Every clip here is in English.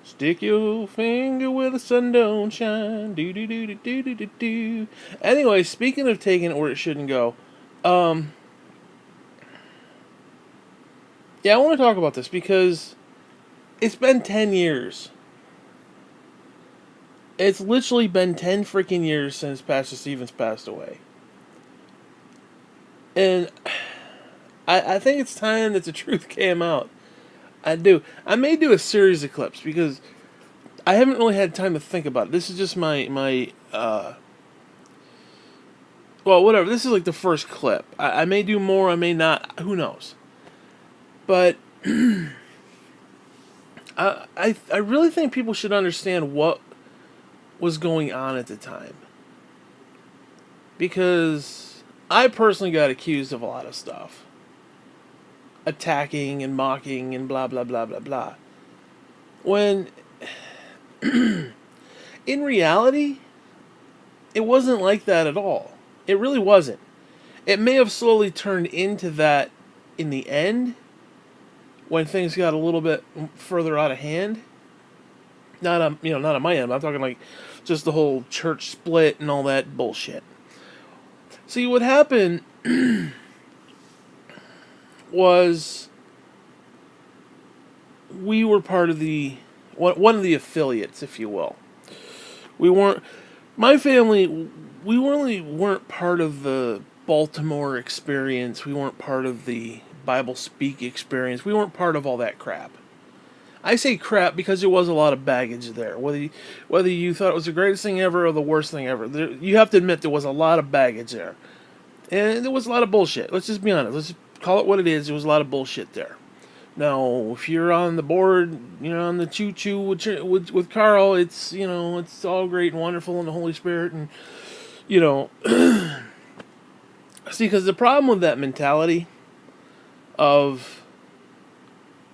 Stick your finger where the sun don't shine. Do do do do do do do do. Anyway, speaking of taking it where it shouldn't go, um, yeah, I want to talk about this because it's been 10 years. It's literally been 10 freaking years since Pastor Stevens passed away. And I think it's time that the truth came out. I do. I may do a series of clips because I haven't really had time to think about it. This is just my well, whatever. This is like the first clip. I may do more, I may not. Who knows? But I really think people should understand what was going on at the time. Because I personally got accused of a lot of stuff. Attacking and mocking and blah blah blah blah blah. When in reality, it wasn't like that at all. It really wasn't. It may have slowly turned into that in the end when things got a little bit further out of hand. Not not on my end. I'm talking like just the whole church split and all that bullshit. See, what happened was we were part of the one of the affiliates, if you will. We weren't. My family, we really weren't part of the Baltimore experience. We weren't part of the Bible Speak experience. We weren't part of all that crap. I say crap because there was a lot of baggage there. Whether you thought it was the greatest thing ever or the worst thing ever, you have to admit there was a lot of baggage there. And there was a lot of bullshit. Let's just be honest. Let's just call it what it is. There was a lot of bullshit there. Now, if you're on the board, on the choo-choo with Carl, it's, it's all great and wonderful in the Holy Spirit. And, see, because the problem with that mentality of,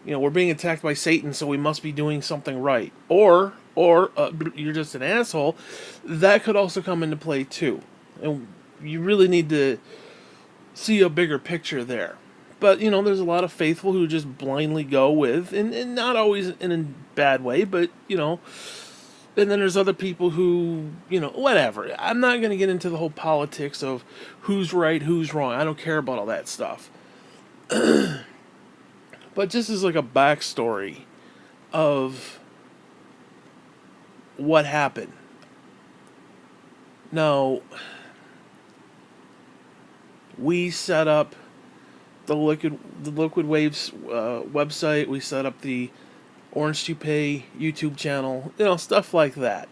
we're being attacked by Satan, so we must be doing something right. Or you're just an asshole, that could also come into play too. And you really need to see a bigger picture there. But, there's a lot of faithful who just blindly go with, and not always in a bad way, but, and then there's other people who, whatever. I'm not going to get into the whole politics of who's right, who's wrong. I don't care about all that stuff. But just as like a backstory of what happened. Now, we set up the Liquidwaves website. We set up the Orange Toupee YouTube channel. Stuff like that.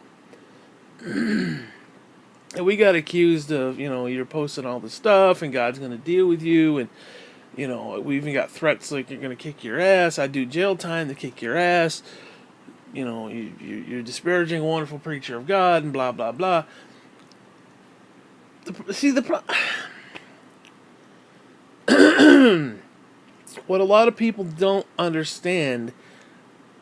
And we got accused of, you're posting all this stuff and God's going to deal with you. And, we even got threats like you're going to kick your ass. I do jail time to kick your ass. You're disparaging a wonderful preacher of God and blah, blah, blah. What a lot of people don't understand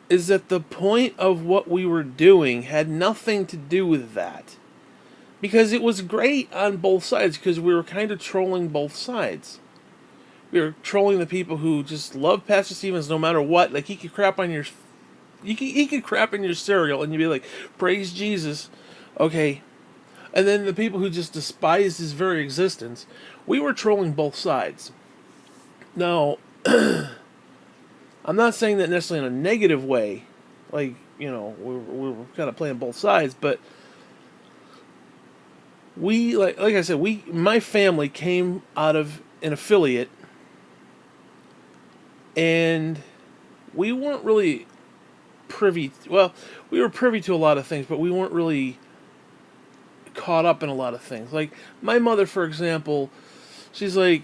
is that the point of what we were doing had nothing to do with that. Because it was great on both sides, because we were kind of trolling both sides. We were trolling the people who just love Pastor Stevens no matter what. Like, he could crap on your... He could crap in your cereal and you'd be like, praise Jesus. Okay. And then the people who just despised his very existence, we were trolling both sides. Now, I'm not saying that necessarily in a negative way. Like, we're kind of playing both sides, but we, like I said, my family came out of an affiliate, and we weren't really privy. Well, we were privy to a lot of things, but we weren't really caught up in a lot of things. Like, my mother, for example, she's like,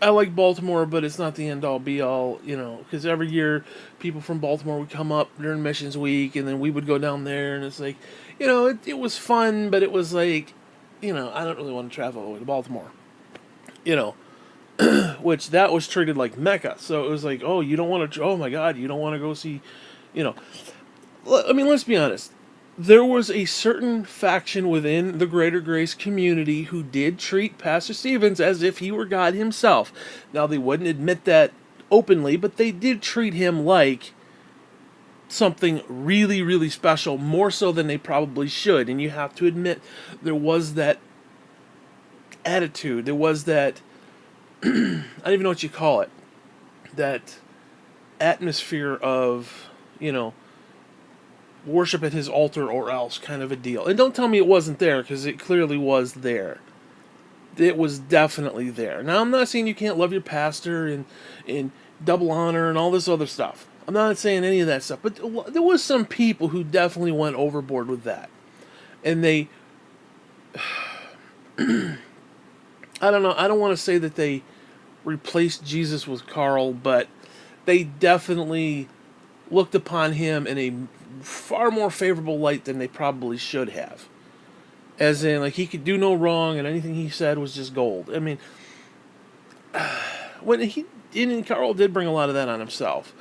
I like Baltimore, but it's not the end-all, be-all, because every year people from Baltimore would come up during Missions Week, and then we would go down there, and it's like, it was fun, but it was like, I don't really want to travel all the way to Baltimore, which that was treated like Mecca, so it was like, oh, you don't want to, oh my God, you don't want to go see, I mean, let's be honest. There was a certain faction within the Greater Grace community who did treat Pastor Stevens as if he were God himself. Now, they wouldn't admit that openly, but they did treat him like something really, really special, more so than they probably should. And you have to admit, there was that attitude. There was that, I don't even know what you call it, that atmosphere of, worship at his altar or else kind of a deal. And don't tell me it wasn't there, because it clearly was there. It was definitely there. Now, I'm not saying you can't love your pastor and double honor and all this other stuff. I'm not saying any of that stuff. But there was some people who definitely went overboard with that. And they... I don't know. I don't want to say that they replaced Jesus with Carl, but they definitely looked upon him in a far more favorable light than they probably should have. As in, like, he could do no wrong, and anything he said was just gold. I mean, Carl did bring a lot of that on himself.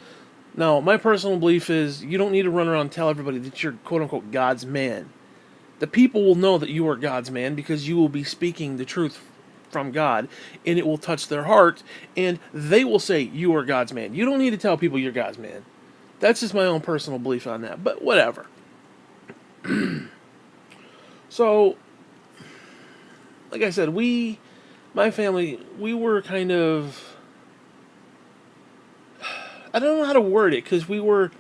Now, my personal belief is you don't need to run around and tell everybody that you're quote-unquote God's man. The people will know that you are God's man because you will be speaking the truth from God, and it will touch their heart, and they will say you are God's man. You don't need to tell people you're God's man. That's just my own personal belief on that, but whatever. So, like I said, my family, we were kind of, I don't know how to word it, because we were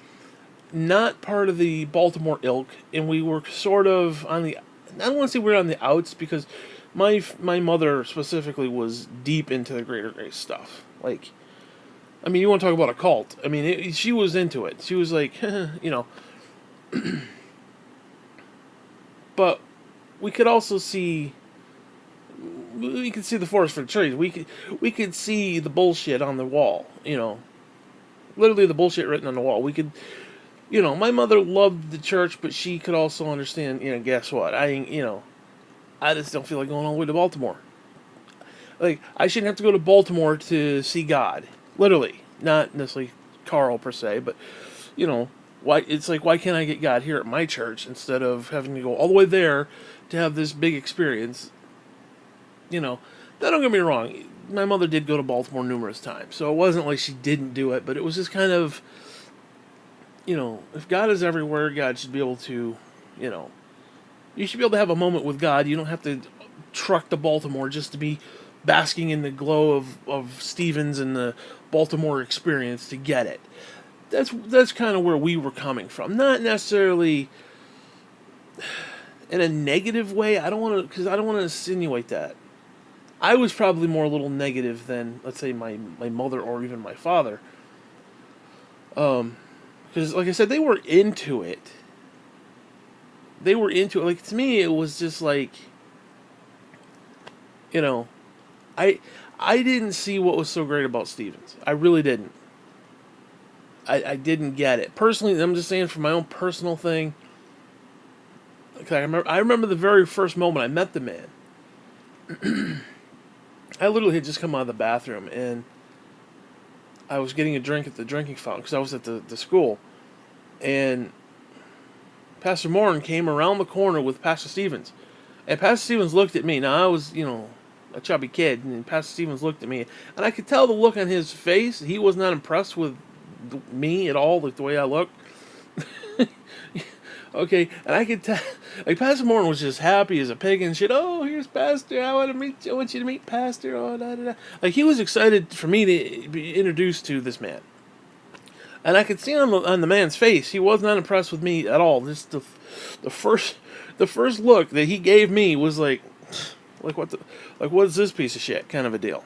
not part of the Baltimore ilk, and we were sort of on the, I don't want to say we were on the outs, because my mother specifically was deep into the Greater Grace stuff. Like, I mean, you want to talk about a cult. I mean, she was into it. She was like, But we could also see, we could see the forest for the trees. We could see the bullshit on the wall, literally the bullshit written on the wall. We could, my mother loved the church, but she could also understand, guess what? I just don't feel like going all the way to Baltimore. Like, I shouldn't have to go to Baltimore to see God. Literally. Not necessarily Carl per se, but, why can't I get God here at my church instead of having to go all the way there to have this big experience? Now, don't get me wrong. My mother did go to Baltimore numerous times, so it wasn't like she didn't do it, but it was just kind of, if God is everywhere, God should be able to, you should be able to have a moment with God. You don't have to truck to Baltimore just to be basking in the glow of Stevens and the Baltimore experience to get it. That's kind of where we were coming from. Not necessarily in a negative way. I don't want to insinuate that. I was probably more a little negative than, let's say, my mother or even my father. Because, like I said, they were into it. Like, to me, it was just like, I didn't see what was so great about Stevens. I really didn't. I didn't get it. Personally, I'm just saying for my own personal thing. Okay, I remember the very first moment I met the man. I literally had just come out of the bathroom, and I was getting a drink at the drinking fountain, because I was at the school. And Pastor Morin came around the corner with Pastor Stevens. And Pastor Stevens looked at me. Now, I was, a chubby kid, and Pastor Stevens looked at me. And I could tell the look on his face. He was not impressed with me at all, like the way I looked. Okay, and I could tell, like, Pastor Morin was just happy as a pig and shit. Oh, here's Pastor. I want you to meet Pastor. Oh, da da da. Like, he was excited for me to be introduced to this man. And I could see on the man's face, he was not impressed with me at all. Just the first look that he gave me was like what is this piece of shit kind of a deal.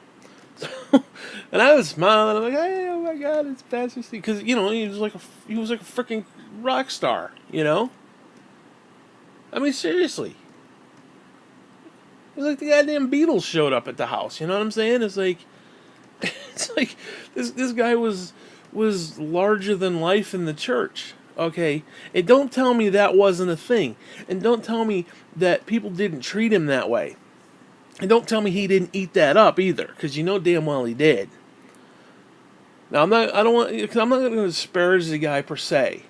And I was smiling. I'm like, hey, oh my God, it's Pastor Steve, because he was like a freaking rock star. I mean, seriously. It was like the goddamn Beatles showed up at the house. You know what I'm saying? It's like this guy was larger than life in the church. Okay, and don't tell me that wasn't a thing, and don't tell me that people didn't treat him that way, and don't tell me he didn't eat that up either, because damn well he did. Now I'm not going to disparage the guy per se,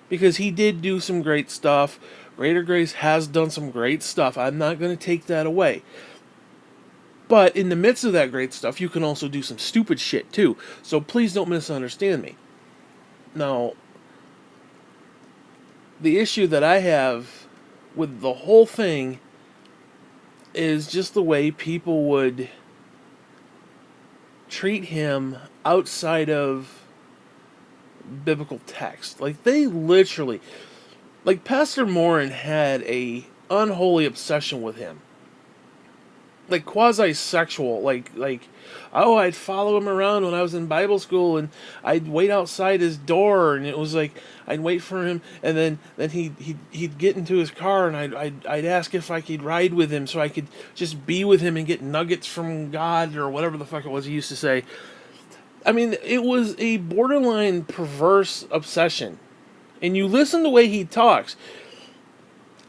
because he did do some great stuff. Greater Grace has done some great stuff. I'm not going to take that away. But in the midst of that great stuff, you can also do some stupid shit too. So please don't misunderstand me. Now, The issue that I have with the whole thing is just the way people would treat him outside of biblical text. Like, they literally, like, Pastor Morin had a unholy obsession with him, like quasi-sexual. Like, oh, I'd follow him around when I was in Bible school, and I'd wait outside his door, and it was like I'd wait for him, and then he'd get into his car, and I'd ask if I could ride with him so I could just be with him and get nuggets from God, or whatever the fuck it was he used to say. I mean, it was a borderline perverse obsession. And you listen to the way he talks,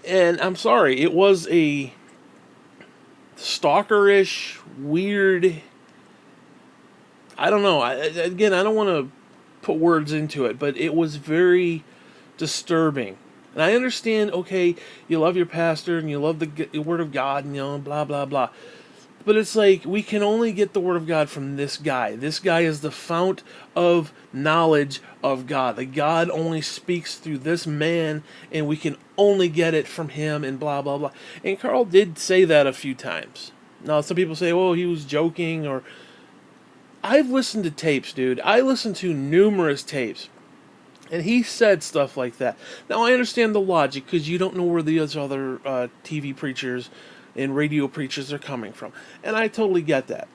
and I'm sorry, it was a stalkerish, weird. I don't know. Again, I don't want to put words into it, but it was very disturbing. And I understand, okay, you love your pastor and you love the Word of God, and, blah, blah, blah. But it's like, we can only get the Word of God from this guy. This guy is the fount of knowledge of God. The God only speaks through this man, and we can only get it from him, and blah, blah, blah. And Carl did say that a few times. Now, some people say, oh, he was joking, or... I've listened to tapes, dude. I listened to numerous tapes. And he said stuff like that. Now, I understand the logic, because you don't know where the other TV preachers and radio preachers are coming from. And I totally get that.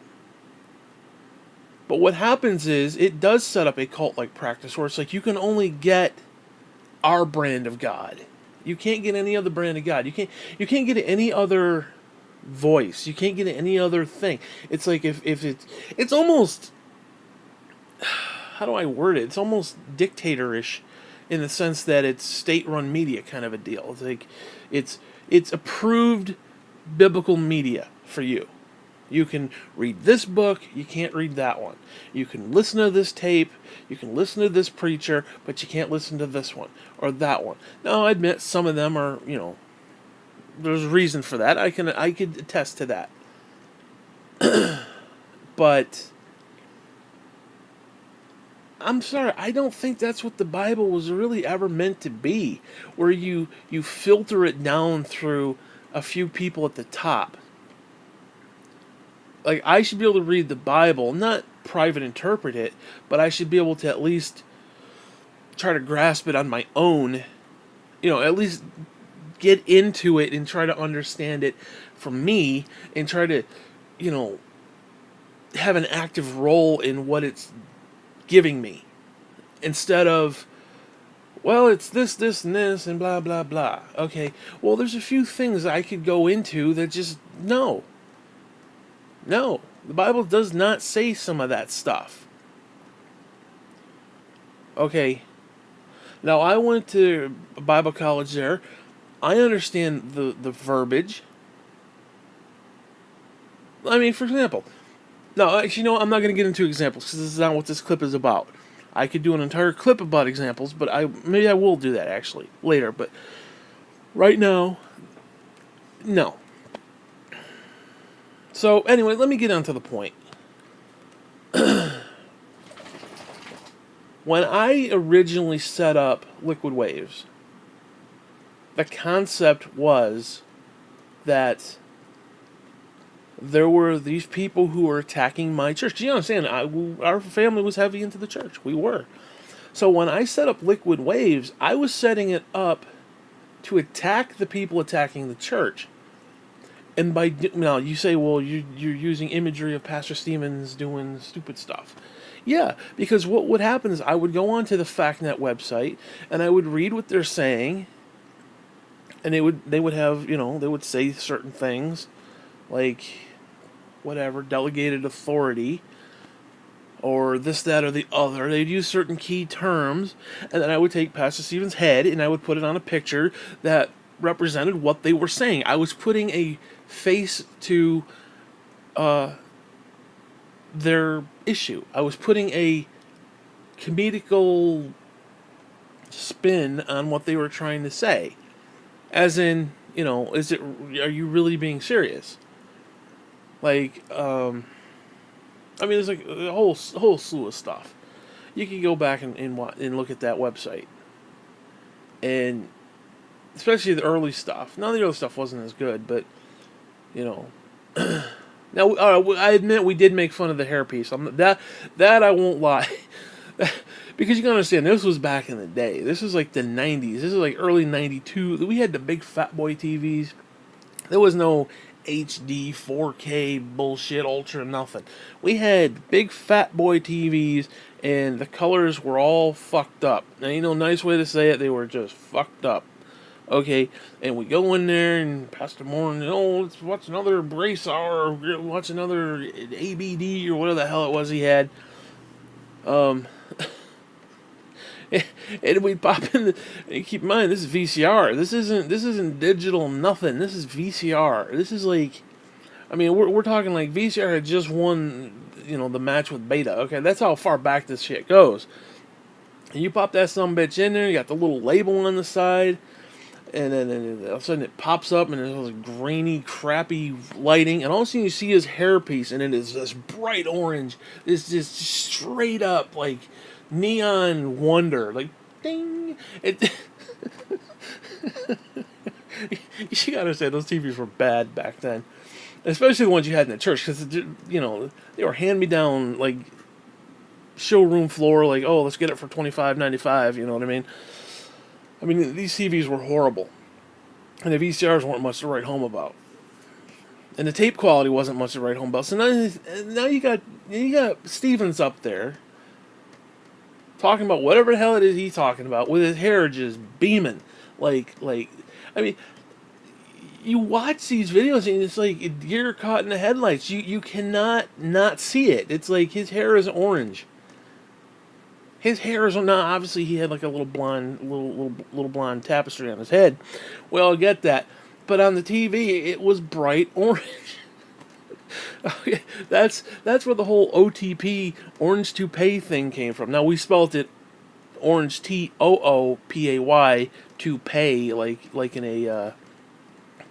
But what happens is, it does set up a cult-like practice where it's like, you can only get our brand of God. You can't get any other brand of God. You can't get any other voice. You can't get any other thing. It's like, if it's almost, how do I word it? It's almost dictatorish in the sense that it's state-run media kind of a deal. It's like, it's approved biblical media for you. You can read this book, you can't read that one. You can listen to this tape, you can listen to this preacher, but you can't listen to this one or that one. Now, I admit some of them are, there's a reason for that. I could attest to that. But I'm sorry, I don't think that's what the Bible was really ever meant to be, where you filter it down through a few people at the top. Like, I should be able to read the Bible, not private interpret it, but I should be able to at least try to grasp it on my own, at least get into it and try to understand it from me, and try to, have an active role in what it's giving me, instead of, well, it's this, and this, and blah, blah, blah. Okay, well, there's a few things I could go into that just, no, the Bible does not say some of that stuff. Okay, now I went to Bible college there. I understand the verbiage. I mean, for example, no, actually, no, I'm not going to get into examples, because this is not what this clip is about. I could do an entire clip about examples, but maybe I will do that, actually, later. But right now, no. So, anyway, let me get on to the point. When I originally set up Liquidwaves, the concept was that there were these people who were attacking my church. You understand, our family was heavy into the church. We were. So when I set up Liquidwaves, I was setting it up to attack the people attacking the church. And now you say, well, you're using imagery of Pastor Stevens doing stupid stuff. Yeah, because what would happen is I would go onto the FactNet website, and I would read what they're saying, and they would have, they would say certain things, like, whatever, delegated authority, or this, that, or the other. They'd use certain key terms, and then I would take Pastor Stevens' head, and I would put it on a picture that represented what they were saying. I was putting a face to their issue. I was putting a comedical spin on what they were trying to say. As in, are you really being serious? Like, there's like a whole slew of stuff. You can go back and look at that website. And especially the early stuff. Now the other stuff wasn't as good, but you know. Now, I admit we did make fun of the hairpiece. That I won't lie, because you can understand this was back in the day. This was like the '90s. This is like early '92. We had the big fat boy TVs. There was no HD, 4K bullshit, ultra nothing. We had big fat boy TVs, and the colors were all fucked up. Now, nice way to say it, they were just fucked up. Okay, and we go in there, and Pastor Moore, let's watch another Brace Hour, or watch another ABD, or whatever the hell it was he had. And we pop in. And keep in mind, this is VCR. This isn't digital nothing. This is VCR. This is like, I mean, we're talking like VCR had just won, the match with Beta. Okay, that's how far back this shit goes. And you pop that sumbitch in there. You got the little label on the side. And then all of a sudden it pops up, and there's this grainy, crappy lighting, and all of a sudden you see his hairpiece, and it is this bright orange. This just straight up like neon wonder, like ding. It. You gotta understand, those TVs were bad back then, especially the ones you had in the church, because they were hand me down, like showroom floor, like, oh, let's get it for $25.95. You know what I mean? I mean, these TVs were horrible, and the VCRs weren't much to write home about, and the tape quality wasn't much to write home about. So now you got Stevens up there talking about whatever the hell it is he's talking about, with his hair just beaming, like I mean, you watch these videos and it's like you're caught in the headlights. You cannot not see it. It's like his hair is orange. His hair is not, obviously he had like a little blonde tapestry on his head. Well, I get that. But on the TV, it was bright orange. Okay, that's where the whole OTP, orange toupee thing came from. Now, we spelled it orange TOOPAY, to pay, like in a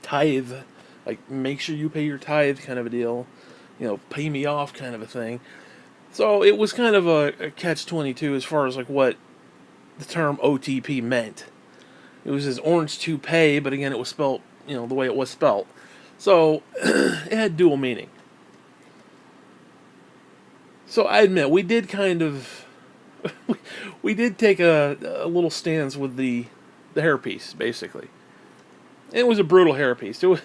tithe. Like, make sure you pay your tithe kind of a deal. Pay me off kind of a thing. So it was kind of a catch-22 as far as like what the term OTP meant. It was his orange toupee, but again, it was spelt, the way it was spelt. So it had dual meaning. So I admit, we did kind of, we did take a little stance with the hairpiece, basically. It was a brutal hairpiece. It was,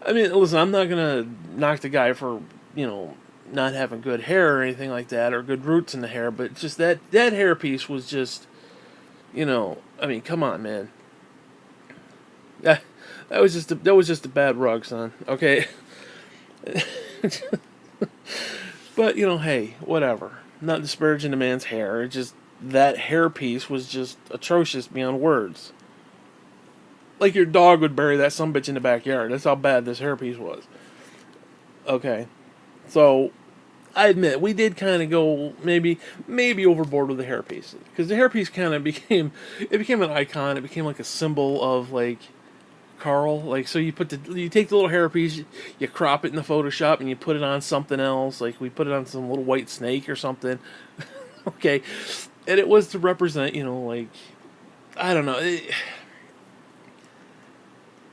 I mean, listen, I'm not going to knock the guy for, not having good hair or anything like that, or good roots in the hair, but just that hairpiece was just, I mean, come on, man. That was just a bad rug, son. Okay. But hey, whatever. Not disparaging the man's hair. It just, that hairpiece was just atrocious beyond words. Like your dog would bury that sumbitch in the backyard. That's how bad this hairpiece was. Okay. So, I admit, we did kind of go maybe overboard with the hairpiece. Because the hairpiece kind of became an icon. It became like a symbol of, like, Carl. Like, so you take the little hairpiece, you crop it in the Photoshop, and you put it on something else. Like, we put it on some little white snake or something. Okay. And it was to represent, like, I don't know.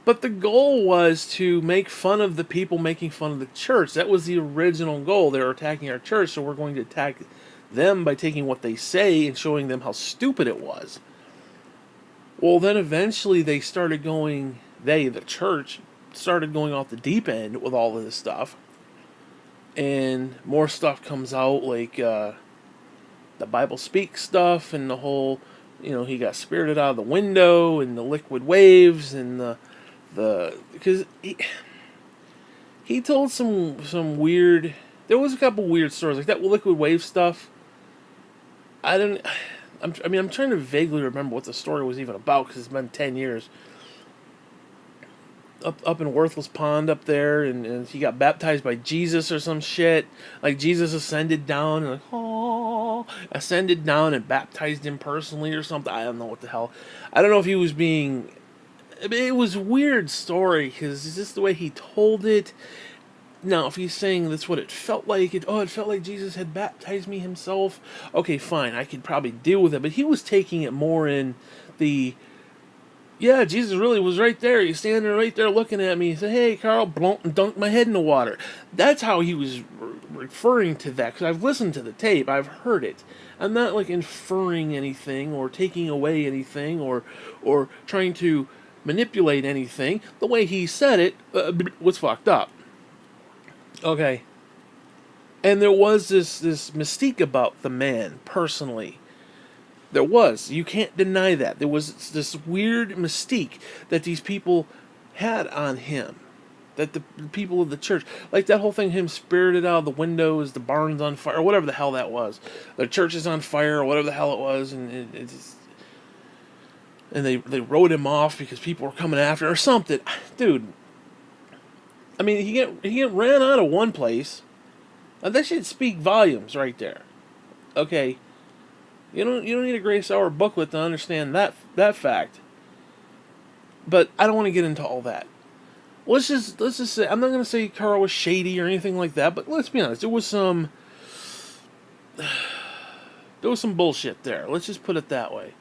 But the goal was to make fun of the people making fun of the church. That was the original goal. They were attacking our church, so we're going to attack them by taking what they say and showing them how stupid it was. Well, then eventually the church, started going off the deep end with all of this stuff. And more stuff comes out, like the Bible Speaks stuff, and the whole, he got spirited out of the window, and the Liquidwaves, and because he told some weird, there was a couple weird stories like that Liquidwave stuff. I'm trying to vaguely remember what the story was even about, because it's been 10 years. Up in Worthless Pond up there, and he got baptized by Jesus or some shit. Like, Jesus ascended down and ascended down and baptized him personally or something. I don't know what the hell. I don't know if he was being, it was a weird story, because it's just the way he told it. Now, if he's saying that's what it felt like, it felt like Jesus had baptized me himself, okay, fine, I could probably deal with it. But he was taking it more in the, Yeah, Jesus really was right there. He's standing right there looking at me. He said, "Hey, Carl," blunk, and dunked my head in the water. That's how he was referring to that, because I've listened to the tape. I've heard it. I'm not like inferring anything or taking away anything or trying to manipulate anything. The way he said it was fucked up. Okay. And there was this mystique about the man, personally. There was. You can't deny that. There was this weird mystique that these people had on him. That the people of the church, like that whole thing, him spirited out of the windows, the barn's on fire, or whatever the hell that was. The church is on fire, or whatever the hell it was, and they wrote him off because people were coming after, or something. Dude, I mean, he get ran out of one place. Now, that should speak volumes right there. Okay, you don't need a Grace Hour booklet to understand that fact. But I don't want to get into all that. Let's just say, I'm not going to say Carl was shady or anything like that, but let's be honest, there was some bullshit there. Let's just put it that way.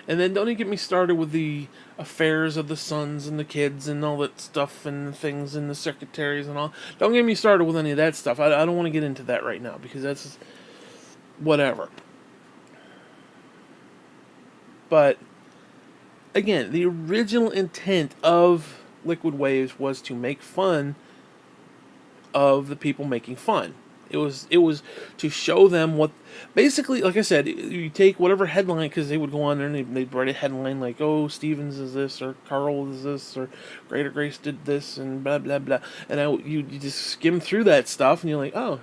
And then don't even get me started with the affairs of the sons and the kids and all that stuff and the things and the secretaries and all. Don't get me started with any of that stuff. I don't want to get into that right now because that's whatever. But again, the original intent of Liquidwaves was to make fun of the people making fun. It was to show them what, basically, like I said, you take whatever headline, because they would go on there and they'd write a headline like, "Oh, Stevens is this," or "Carl is this," or "Greater Grace did this," and blah blah blah. And you just skim through that stuff, and you're like, "Oh,"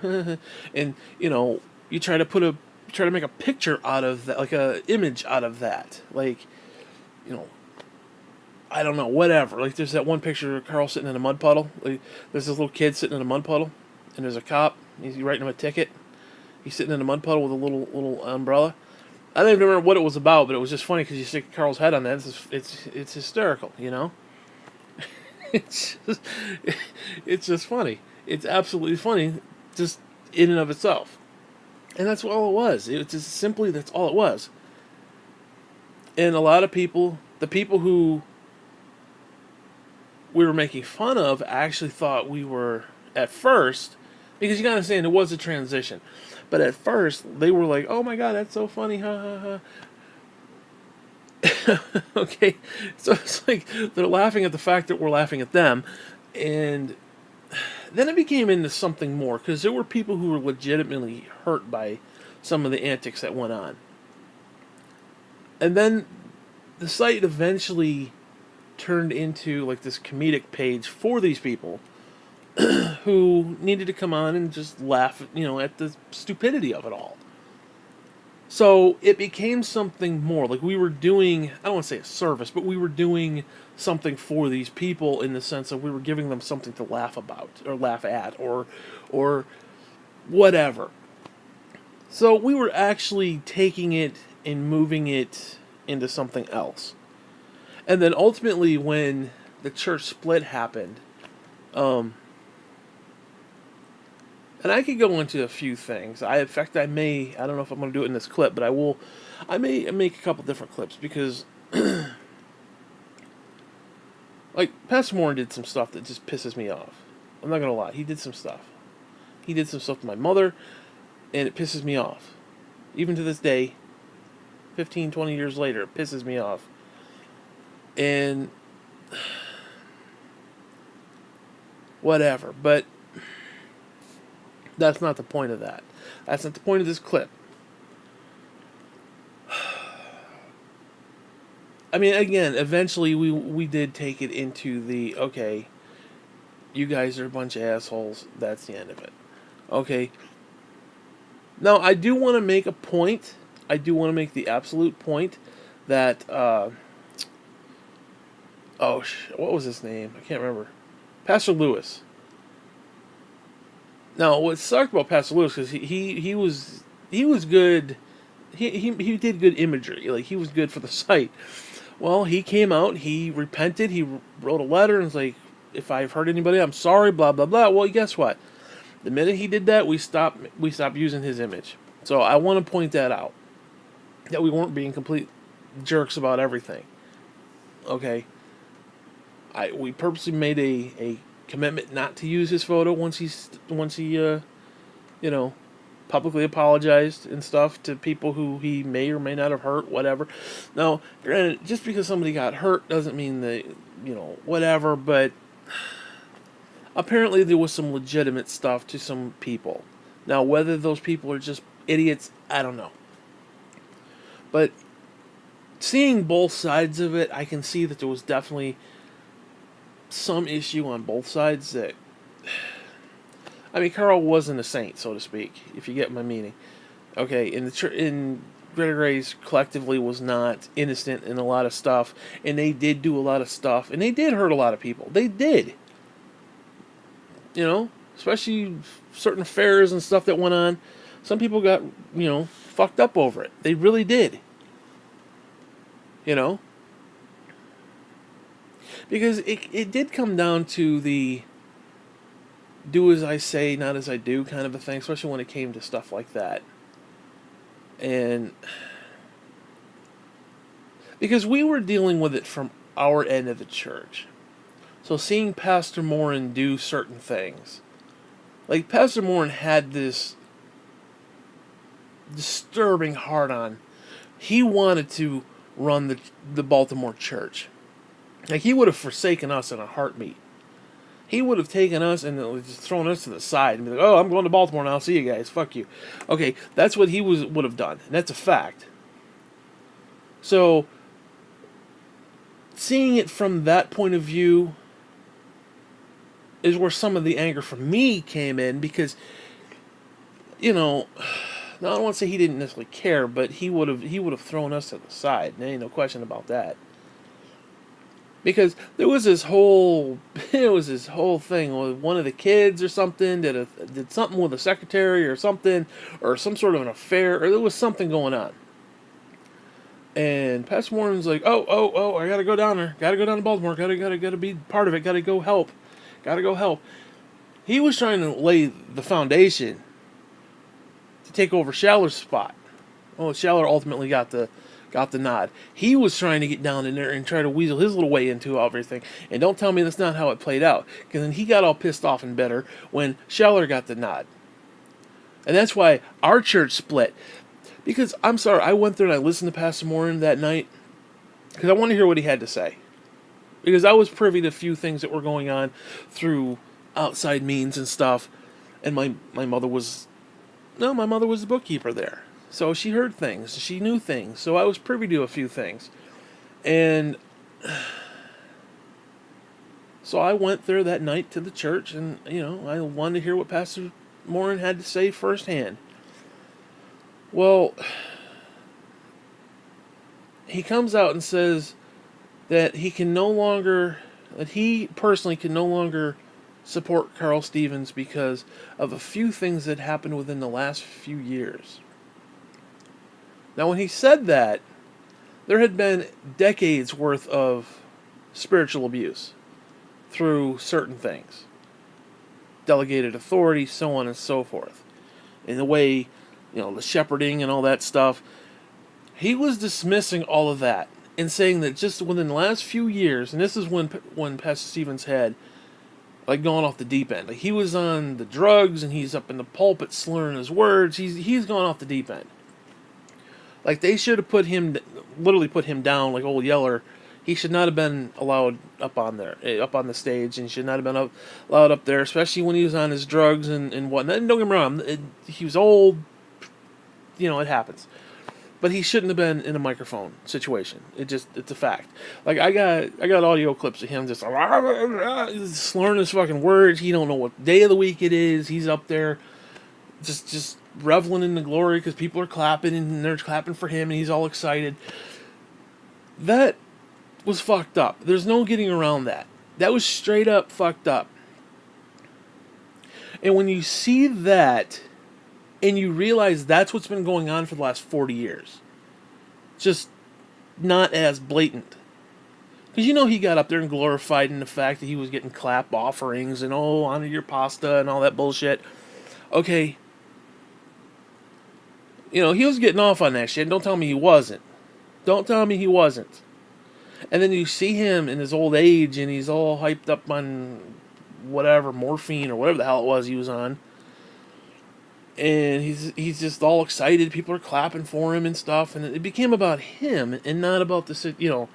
and you try to make a picture out of that, like a image out of that, like, I don't know, whatever. Like, there's that one picture of Carl sitting in a mud puddle. Like, there's this little kid sitting in a mud puddle, and there's a cop. He's writing him a ticket. He's sitting in a mud puddle with a little umbrella. I don't even remember what it was about, but it was just funny because you stick Carl's head on that. It's hysterical, it's just funny. It's absolutely funny, just in and of itself. And that's all it was. It's just simply, that's all it was. And a lot of people, the people who we were making fun of, actually thought we were, at first, because you gotta understand, it was a transition. But at first, they were like, "Oh my god, that's so funny, ha ha ha." Okay, so it's like, they're laughing at the fact that we're laughing at them. And then it became into something more, because there were people who were legitimately hurt by some of the antics that went on. And then the site eventually turned into like this comedic page for these people who needed to come on and just laugh, at the stupidity of it all. So it became something more. Like, we were doing, I don't want to say a service, but we were doing something for these people, in the sense of we were giving them something to laugh about, or laugh at, or whatever. So we were actually taking it and moving it into something else. And then ultimately, when the church split happened, and I could go into a few things. I don't know if I'm going to do it in this clip, but I may make a couple different clips, because like, Pastor Moore did some stuff that just pisses me off. I'm not going to lie. He did some stuff. He did some stuff to my mother, and it pisses me off. Even to this day, 15, 20 years later, it pisses me off. And whatever, but that's not the point of that. That's not the point of this clip. I mean, again, eventually we did take it into the, okay, you guys are a bunch of assholes, that's the end of it. Okay. Now, I do want to make a point. I do want to make the absolute point that, what was his name? I can't remember. Pastor Lewis. Now, what sucked about Pastor Lewis, because he was good. He did good imagery. Like, he was good for the site. Well, he came out. He repented. He wrote a letter and was like, "If I've hurt anybody, I'm sorry." Blah blah blah. Well, guess what? The minute he did that, we stopped using his image. So I want to point that out, that we weren't being complete jerks about everything. Okay, we purposely made a commitment not to use his photo once he you know, publicly apologized and stuff to people who he may or may not have hurt, whatever. Now, granted, just because somebody got hurt doesn't mean that, whatever, but apparently there was some legitimate stuff to some people. Now, whether those people are just idiots, I don't know. But seeing both sides of it, I can see that there was definitely some issue on both sides that... I mean, Carl wasn't a saint, so to speak, if you get my meaning. Okay, in Greta Grace collectively was not innocent in a lot of stuff, and they did do a lot of stuff, and they did hurt a lot of people. They did. Especially certain affairs and stuff that went on. Some people got, fucked up over it. They really did. Because it did come down to the do as I say, not as I do kind of a thing, especially when it came to stuff like that. And because we were dealing with it from our end of the church. So seeing Pastor Morin do certain things. Like, Pastor Morin had this disturbing heart-on. He wanted to run the Baltimore church. Like, he would have forsaken us in a heartbeat. He would have taken us and just thrown us to the side and be like, "Oh, I'm going to Baltimore now. See you guys. Fuck you." Okay, that's what he would have done. And that's a fact. So, seeing it from that point of view is where some of the anger from me came in, because, now I don't want to say he didn't necessarily care, but he would have thrown us to the side. There ain't no question about that. Because there was this whole thing with one of the kids or something did something with a secretary or something, or some sort of an affair, or there was something going on. And Pastor Morin's like, oh, I gotta go down there, gotta go down to Baltimore, gotta be part of it, gotta go help. He was trying to lay the foundation to take over Shaller's spot. Well, Shaller ultimately got the nod. He was trying to get down in there and try to weasel his little way into everything. And don't tell me that's not how it played out. Because then he got all pissed off and bitter when Shaller got the nod. And that's why our church split. Because, I'm sorry, I went there and I listened to Pastor Morin that night. Because I wanted to hear what he had to say. Because I was privy to a few things that were going on through outside means and stuff. And my mother was the bookkeeper there. So she heard things. She knew things. So I was privy to a few things. And so I went there that night to the church, and, I wanted to hear what Pastor Morin had to say firsthand. Well, he comes out and says that he personally can no longer support Carl Stevens because of a few things that happened within the last few years. Now, when he said that, there had been decades worth of spiritual abuse through certain things. Delegated authority, so on and so forth. In the way, the shepherding and all that stuff. He was dismissing all of that and saying that just within the last few years, and this is when Pastor Stevens had gone off the deep end. Like, he was on the drugs and he's up in the pulpit slurring his words. He's gone off the deep end. Like, they should have literally put him down like old Yeller. He should not have been allowed up on the stage, and he should not have been allowed up there, especially when he was on his drugs and whatnot. And don't get me wrong, he was old, it happens. But he shouldn't have been in a microphone situation. It's a fact. Like, I got audio clips of him just slurring his fucking words. He don't know what day of the week it is. He's up there just reveling in the glory because people are clapping and they're clapping for him and he's all excited. That was fucked up. There's no getting around that. That was straight up fucked up. And when you see that and you realize that's what's been going on for the last 40 years, just not as blatant. Because he got up there and glorified in the fact that he was getting clap offerings and, honor your pasta and all that bullshit. Okay. He was getting off on that shit. Don't tell me he wasn't. Don't tell me he wasn't. And then you see him in his old age, and he's all hyped up on whatever, morphine or whatever the hell it was he was on. And he's just all excited. People are clapping for him and stuff. And it became about him and not about the,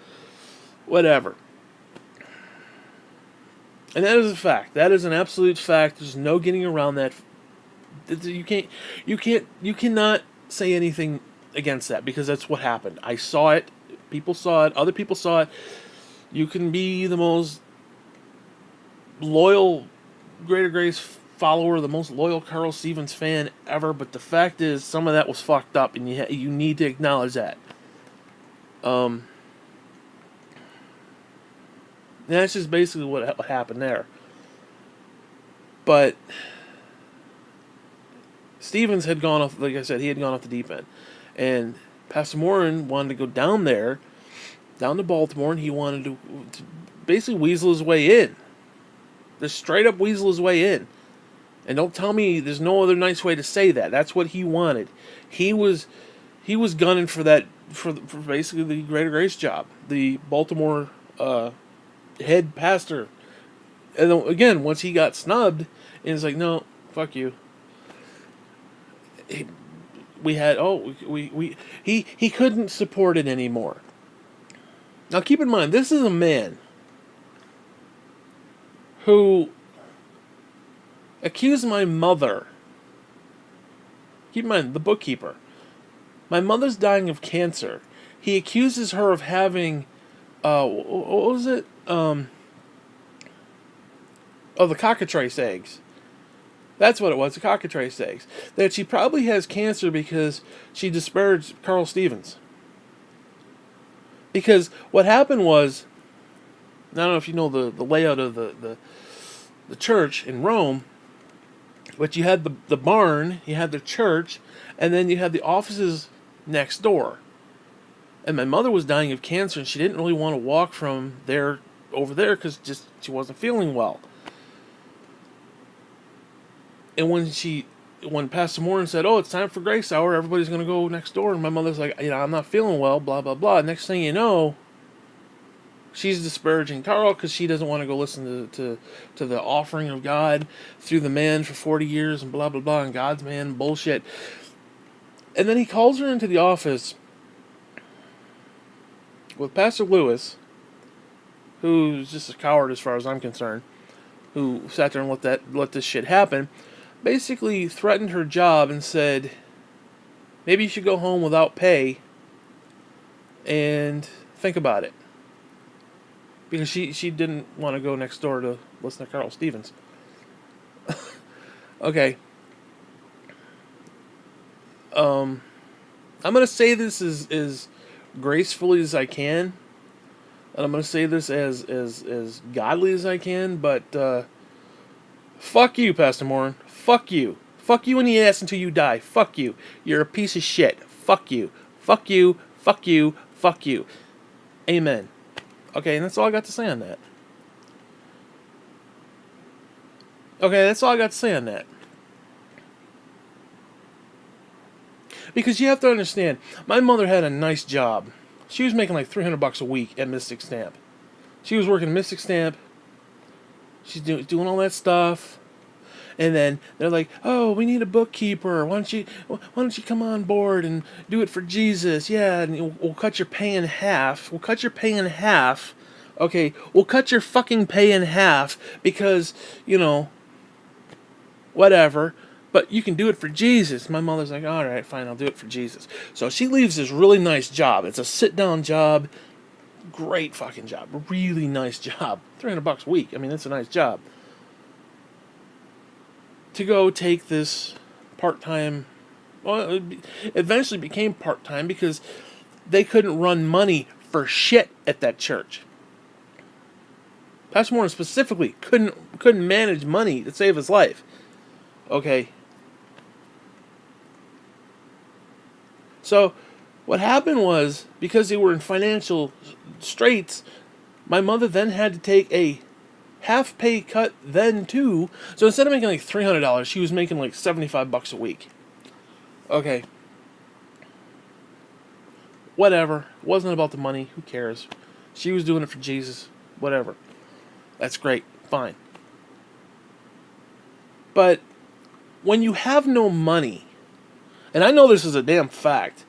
whatever. And that is a fact. That is an absolute fact. There's no getting around that. You cannot say anything against that, because that's what happened. I saw it. People saw it. Other people saw it. You can be the most loyal Greater Grace follower, the most loyal Carl Stevens fan ever, but the fact is, some of that was fucked up, and you need to acknowledge that. That's just basically what happened there. But Stevens had gone off, like I said, he had gone off the deep end. And Pastor Morin wanted to go down there, down to Baltimore, and he wanted to basically weasel his way in. Just straight up weasel his way in. And don't tell me there's no other nice way to say that. That's what he wanted. He was gunning for that, for basically the Greater Grace job, the Baltimore head pastor. And then, again, once he got snubbed, and it's like, no, fuck you. He couldn't support it anymore. Now keep in mind, this is a man who accused my mother. Keep in mind, the bookkeeper. My mother's dying of cancer. He accuses her of having, what was it? The Cockatrice eggs. That's what it was, the Cockatrice eggs. That she probably has cancer because she disparaged Carl Stevens. Because what happened was, I don't know if you know the layout of the church in Rome, but you had the barn, you had the church, and then you had the offices next door. And my mother was dying of cancer, and she didn't really want to walk from there over there because just she wasn't feeling well. And when Pastor Morin said, "Oh, it's time for Grace Hour, everybody's going to go next door," and my mother's like, "I'm not feeling well, blah, blah, blah." Next thing you know, she's disparaging Carl because she doesn't want to go listen to the offering of God through the man for 40 years and blah, blah, blah, and God's man bullshit. And then he calls her into the office with Pastor Lewis, who's just a coward as far as I'm concerned, who sat there and let this shit happen. Basically threatened her job and said, maybe you should go home without pay and think about it. Because she didn't want to go next door to listen to Carl Stevens. Okay. I'm going to say this as gracefully as I can. And I'm going to say this as godly as I can. But fuck you, Pastor Morin. Fuck you. Fuck you in the ass until you die. Fuck you. You're a piece of shit. Fuck you. Fuck you. Fuck you. Fuck you. Amen. Okay, and that's all I got to say on that. Because you have to understand, my mother had a nice job. She was making like $300 a week at Mystic Stamp. She was working Mystic Stamp. She's doing all that stuff. And then they're like, "Oh, we need a bookkeeper. Why don't you come on board and do it for Jesus? Yeah, and we'll cut your pay in half. We'll cut your pay in half. Okay, we'll cut your fucking pay in half because, whatever. But you can do it for Jesus." My mother's like, "All right, fine, I'll do it for Jesus." So she leaves this really nice job. It's a sit-down job. Great fucking job. Really nice job. $300 a week. I mean, that's a nice job. To go take this part-time, well, it eventually became part-time because they couldn't run money for shit at that church. Pastor Morin specifically couldn't manage money to save his life. Okay. So what happened was, because they were in financial straits, my mother then had to take a half pay cut then too. So instead of making like $300, she was making like $75 a week. Okay. Whatever. It wasn't about the money. Who cares? She was doing it for Jesus. Whatever. That's great. Fine. But when you have no money, and I know this is a damn fact,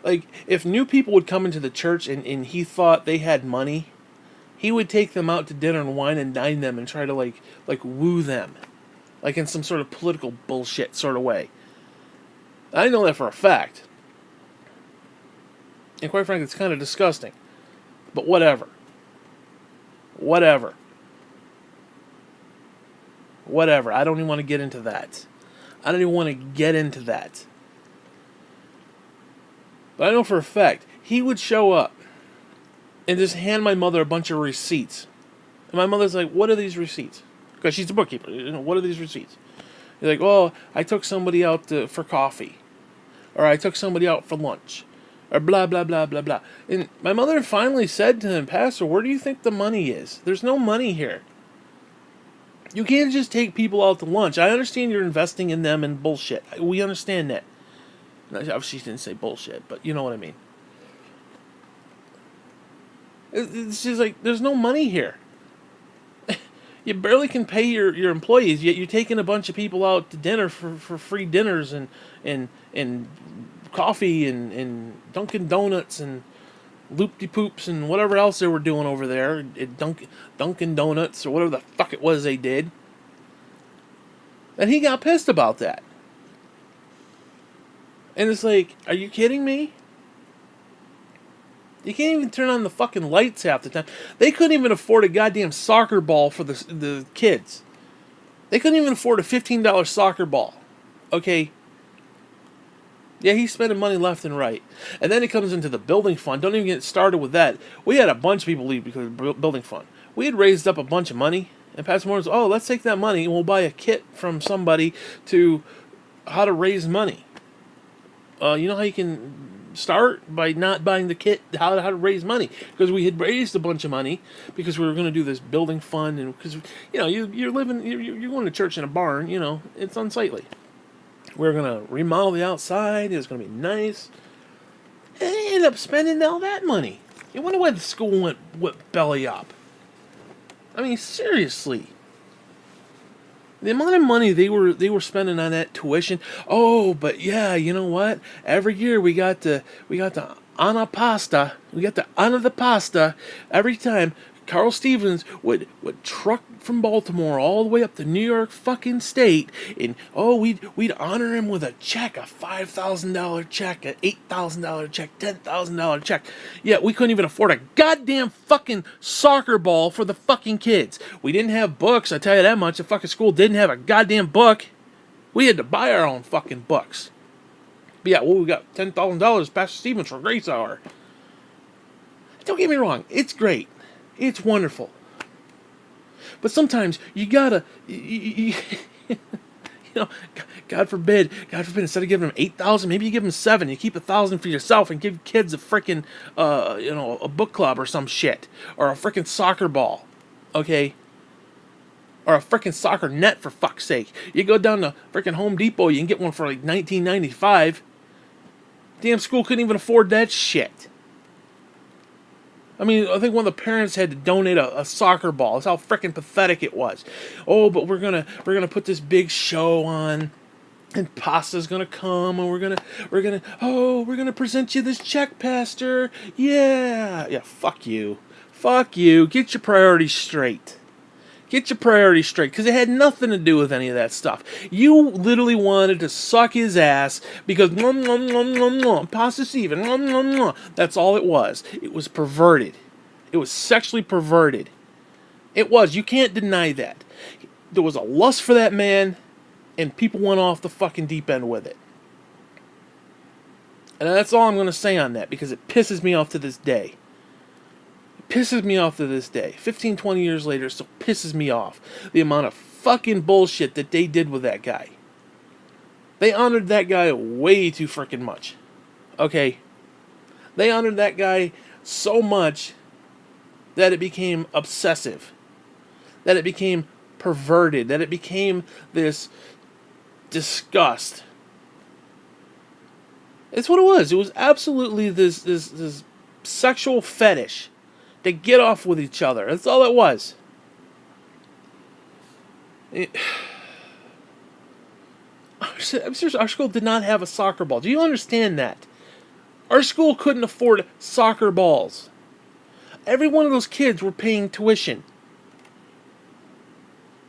like, if new people would come into the church and he thought they had money, he would take them out to dinner and wine and dine them and try to, like woo them. Like, in some sort of political bullshit sort of way. I know that for a fact. And quite frankly, it's kind of disgusting. But whatever. Whatever. Whatever. I don't even want to get into that. I don't even want to get into that. But I know for a fact, he would show up and just hand my mother a bunch of receipts. And my mother's like, what are these receipts? Because she's the bookkeeper. You know, what are these receipts? He's like, well, I took somebody out for coffee. Or I took somebody out for lunch. Or blah, blah, blah, blah, blah. And my mother finally said to him, Pastor, where do you think the money is? There's no money here. You can't just take people out to lunch. I understand you're investing in them and bullshit. We understand that. Obviously, she didn't say bullshit, but you know what I mean. It's just like, there's no money here. You barely can pay your employees, yet you're taking a bunch of people out to dinner for free dinners and coffee and Dunkin' Donuts and loop-de-poops and whatever else they were doing over there at Dunkin' Donuts or whatever the fuck it was they did. And he got pissed about that. And it's like, are you kidding me? You can't even turn on the fucking lights half the time. They couldn't even afford a goddamn soccer ball for the kids. They couldn't even afford a $15 soccer ball. Okay? Yeah, he's spending money left and right. And then it comes into the building fund. Don't even get started with that. We had a bunch of people leave because of the building fund. We had raised up a bunch of money. And Pastor Moore was, oh, let's take that money and we'll buy a kit from somebody to how to raise money. You know how you can start by not buying the kit, how to raise money, because we had raised a bunch of money because we were going to do this building fund, and because you're going to church in a barn, it's unsightly. We were going to remodel the outside. It was going to be nice, and they ended up spending all that money. You wonder why the school went belly up. I mean, seriously. The amount of money they were spending on that tuition. Oh, but yeah, you know what? Every year we got the Anna pasta. We got the Anna the pasta every time. Carl Stevens would truck from Baltimore all the way up to New York fucking state, and we'd honor him with a check, a $5,000 check, a $8,000 check, $10,000 check. Yeah, we couldn't even afford a goddamn fucking soccer ball for the fucking kids. We didn't have books, I tell you that much. The fucking school didn't have a goddamn book. We had to buy our own fucking books. But yeah, we got $10,000 Pastor Stevens for Grace Hour. Don't get me wrong, it's great. It's wonderful. But sometimes you gotta, God forbid, instead of giving them 8,000, maybe you give them 7. You keep 1,000 for yourself and give kids a freaking, a book club or some shit, or a freaking soccer ball, okay, or a freaking soccer net for fuck's sake. You go down to freaking Home Depot, you can get one for like $19.95. Damn school couldn't even afford that shit. I mean, I think one of the parents had to donate a soccer ball. That's how freaking pathetic it was. Oh, but we're gonna put this big show on, and pasta's gonna come, and we're gonna present you this check, Pastor. Yeah, fuck you, Get your priorities straight. Get your priorities straight, because it had nothing to do with any of that stuff. You literally wanted to suck his ass because Pastor Stephen, that's all it was. It was perverted. It was sexually perverted. It was. You can't deny that. There was a lust for that man, and people went off the fucking deep end with it. And that's all I'm going to say on that, because it pisses me off to this day. Pisses me off to this day. 15, 20 years later, it still pisses me off. The amount of fucking bullshit that they did with that guy. They honored that guy way too freaking much. Okay? They honored that guy so much that it became obsessive. That it became perverted. That it became this disgust. It's what it was. It was absolutely this sexual fetish to get off with each other. That's all it was. I'm serious, our school did not have a soccer ball. Do you understand that? Our school couldn't afford soccer balls. Every one of those kids were paying tuition.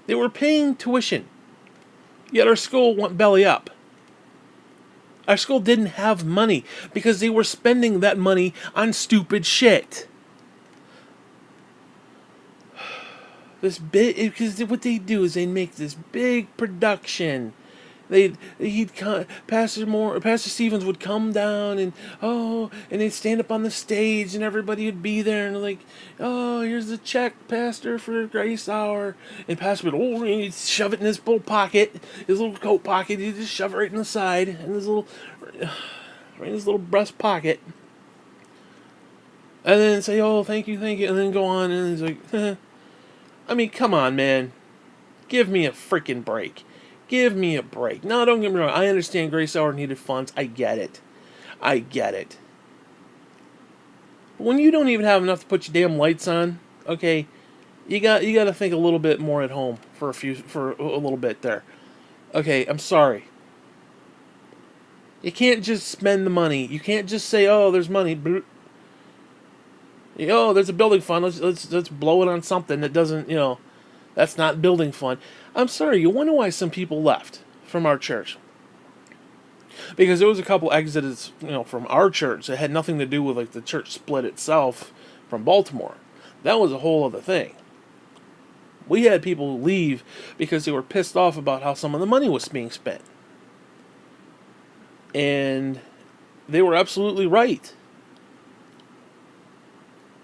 They were paying tuition. Yet our school went belly up. Our school didn't have money because they were spending that money on stupid shit. Because what they do is they make this big production. Pastor Stevens would come down and they'd stand up on the stage and everybody would be there and like, oh, here's the check, Pastor, for Grace Hour. And Pastor would, he'd shove it in his little pocket, his little coat pocket. He'd just shove it right in the side in his little, right in his little breast pocket. And then say, oh, thank you, and then go on and he's like, I mean, come on, man, give me a freaking break. Give me a break. No, don't get me wrong. I understand Grace Hour needed funds. I get it. But when you don't even have enough to put your damn lights on, okay, you got to think a little bit more at home for a little bit there. Okay, I'm sorry. You can't just spend the money. You can't just say, oh, there's money. Oh, there's a building fund. Let's blow it on something that doesn't, that's not building fund. I'm sorry, you wonder why some people left from our church. Because there was a couple exits, from our church that had nothing to do with like the church split itself from Baltimore. That was a whole other thing. We had people leave because they were pissed off about how some of the money was being spent. And they were absolutely right.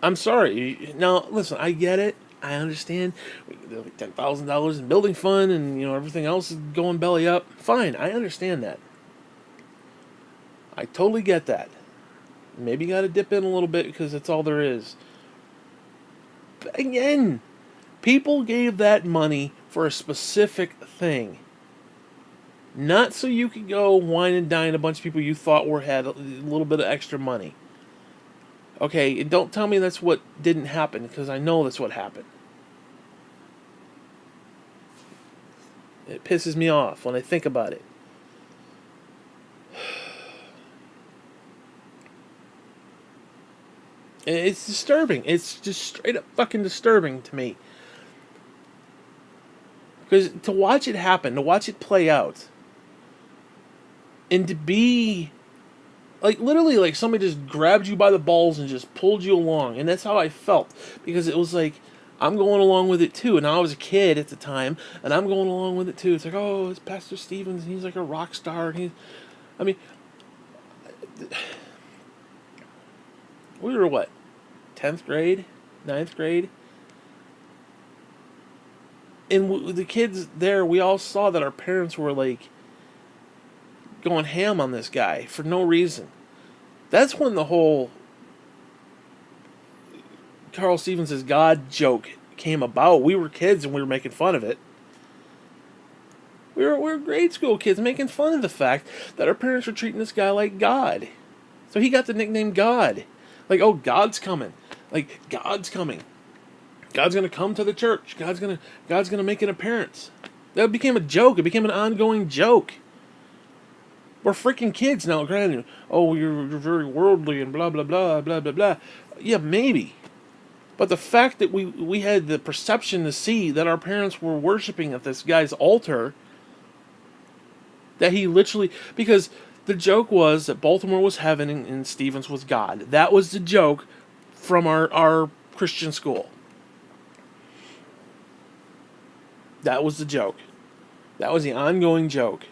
I'm sorry. Now, listen, I get it. I understand. Like $10,000 in building fund and, everything else is going belly up. Fine, I understand that. I totally get that. Maybe you got to dip in a little bit because that's all there is. But again, people gave that money for a specific thing. Not so you could go wine and dine a bunch of people you thought had a little bit of extra money. Okay, and don't tell me that's what didn't happen, because I know that's what happened. It pisses me off when I think about it. It's disturbing. It's just straight up fucking disturbing to me. Because to watch it happen, to watch it play out, and to be... like, literally, like, somebody just grabbed you by the balls and just pulled you along. And that's how I felt. Because it was like, I'm going along with it, too. And I was a kid at the time, and I'm going along with it, too. It's like, oh, it's Pastor Stevens, and he's like a rock star. And we were, what, 10th grade? 9th grade? And the kids there, we all saw that our parents were, like, going ham on this guy for no reason. That's when the whole Carl Stevens' God joke came about. We were kids and we were making fun of it. We were grade school kids making fun of the fact that our parents were treating this guy like God. So he got the nickname God. Like, oh, God's coming. Like, God's coming. God's going to come to the church. God's going to make an appearance. That became a joke. It became an ongoing joke. We're freaking kids now, granted. Oh, you're very worldly and blah, blah, blah, blah, blah, blah. Yeah, maybe. But the fact that we had the perception to see that our parents were worshiping at this guy's altar, that he literally... because the joke was that Baltimore was heaven and Stevens was God. That was the joke from our Christian school. That was the joke. That was the ongoing joke.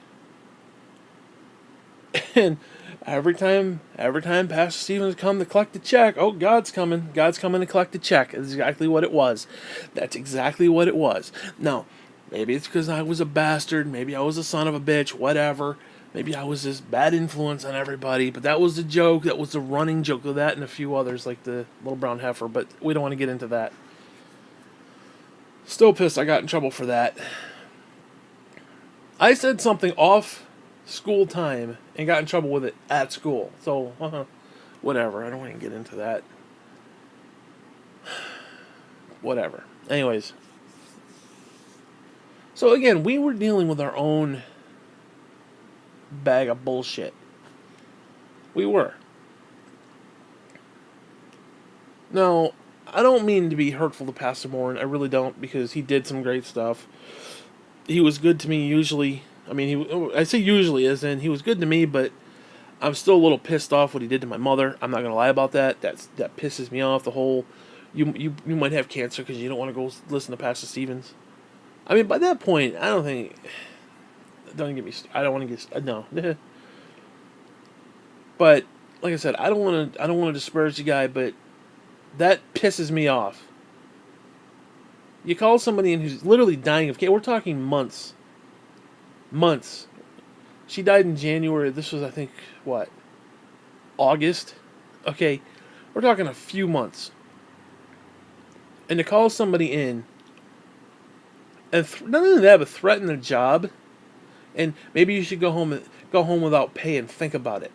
And every time Pastor Stevens come to collect the check, oh, God's coming to collect the check. That's exactly what it was. That's exactly what it was. Now, maybe it's because I was a bastard, maybe I was a son of a bitch, whatever. Maybe I was this bad influence on everybody, but that was the joke, that was the running joke of that and a few others, like the little brown heifer, but we don't want to get into that. Still pissed I got in trouble for that. I said something off school time and got in trouble with it at school. So, whatever. I don't want to get into that. whatever. Anyways. So again, we were dealing with our own bag of bullshit. We were. Now, I don't mean to be hurtful to Pastor Morin. I really don't, because he did some great stuff. He was good to me usually. I mean, I say usually as in he was good to me, but I'm still a little pissed off what he did to my mother. I'm not going to lie about that. That pisses me off. The whole, you might have cancer because you don't want to go listen to Pastor Stevens. I mean, by that point, I don't think... Don't get me... I don't want to get... No. But, like I said, I don't want to disparage the guy, but that pisses me off. You call somebody in who's literally dying of cancer. We're talking months. Months. She died in January. This was, I think, what? August? Okay. We're talking a few months. And to call somebody in, and not only that, but threaten their job, and maybe you should go home without pay and think about it.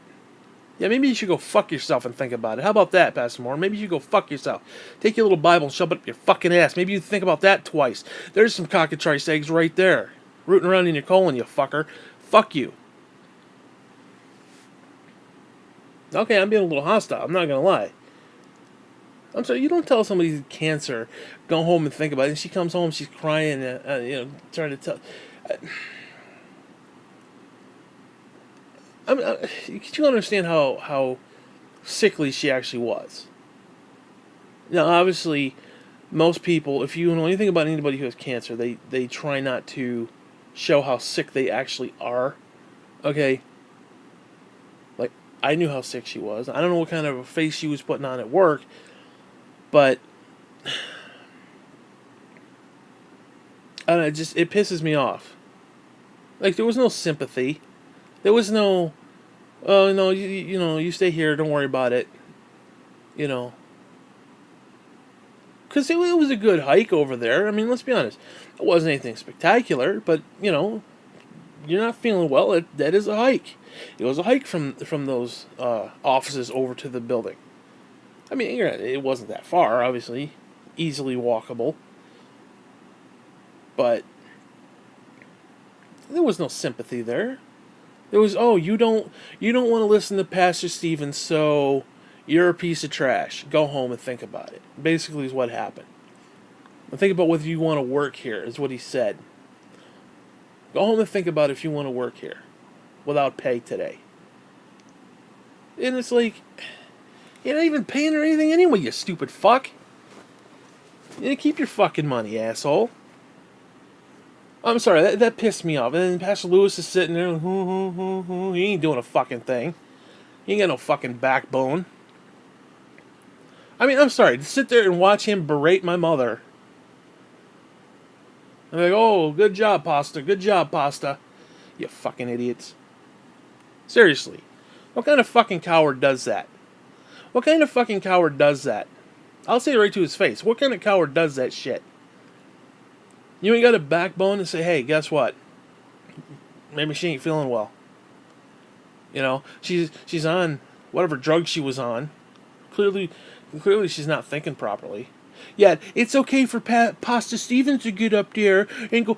Yeah, maybe you should go fuck yourself and think about it. How about that, Pastor Moore? Maybe you should go fuck yourself. Take your little Bible and shove it up your fucking ass. Maybe you think about that twice. There's some cockatrice eggs right there, rooting around in your colon, you fucker. Fuck you. Okay, I'm being a little hostile. I'm not gonna lie. I'm sorry. You don't tell somebody cancer, go home and think about it. And she comes home, she's crying, trying to tell. Could you understand how sickly she actually was? Now, obviously, most people, if you know anything about anybody who has cancer, they try not to show how sick they actually are. Okay? Like, I knew how sick she was. I don't know what kind of a face she was putting on at work, but it pisses me off. Like, there was no sympathy. There was no, oh, no, you stay here, don't worry about it. Because it was a good hike over there. I mean, let's be honest. It wasn't anything spectacular, but, you're not feeling well. That is a hike. It was a hike from those offices over to the building. I mean, it wasn't that far, obviously. Easily walkable. But there was no sympathy there. It was, oh, you don't want to listen to Pastor Stevens, so you're a piece of trash. Go home and think about it. Basically is what happened. And think about whether you want to work here, is what he said. Go home and think about if you want to work here without pay today. And it's like, you're not even paying her anything anyway, you stupid fuck. Keep your fucking money, asshole. I'm sorry, that pissed me off. And then Pastor Lewis is sitting there, he ain't doing a fucking thing. He ain't got no fucking backbone. I mean, I'm sorry, to sit there and watch him berate my mother. I'm like, oh, good job, Pasta, good job, Pasta. You fucking idiots. Seriously, what kind of fucking coward does that? What kind of fucking coward does that? I'll say it right to his face. What kind of coward does that shit? You ain't got a backbone to say, hey, guess what? Maybe she ain't feeling well. She's on whatever drug she was on. Clearly she's not thinking properly. Yet, it's okay for Pastor Stevens to get up there and go...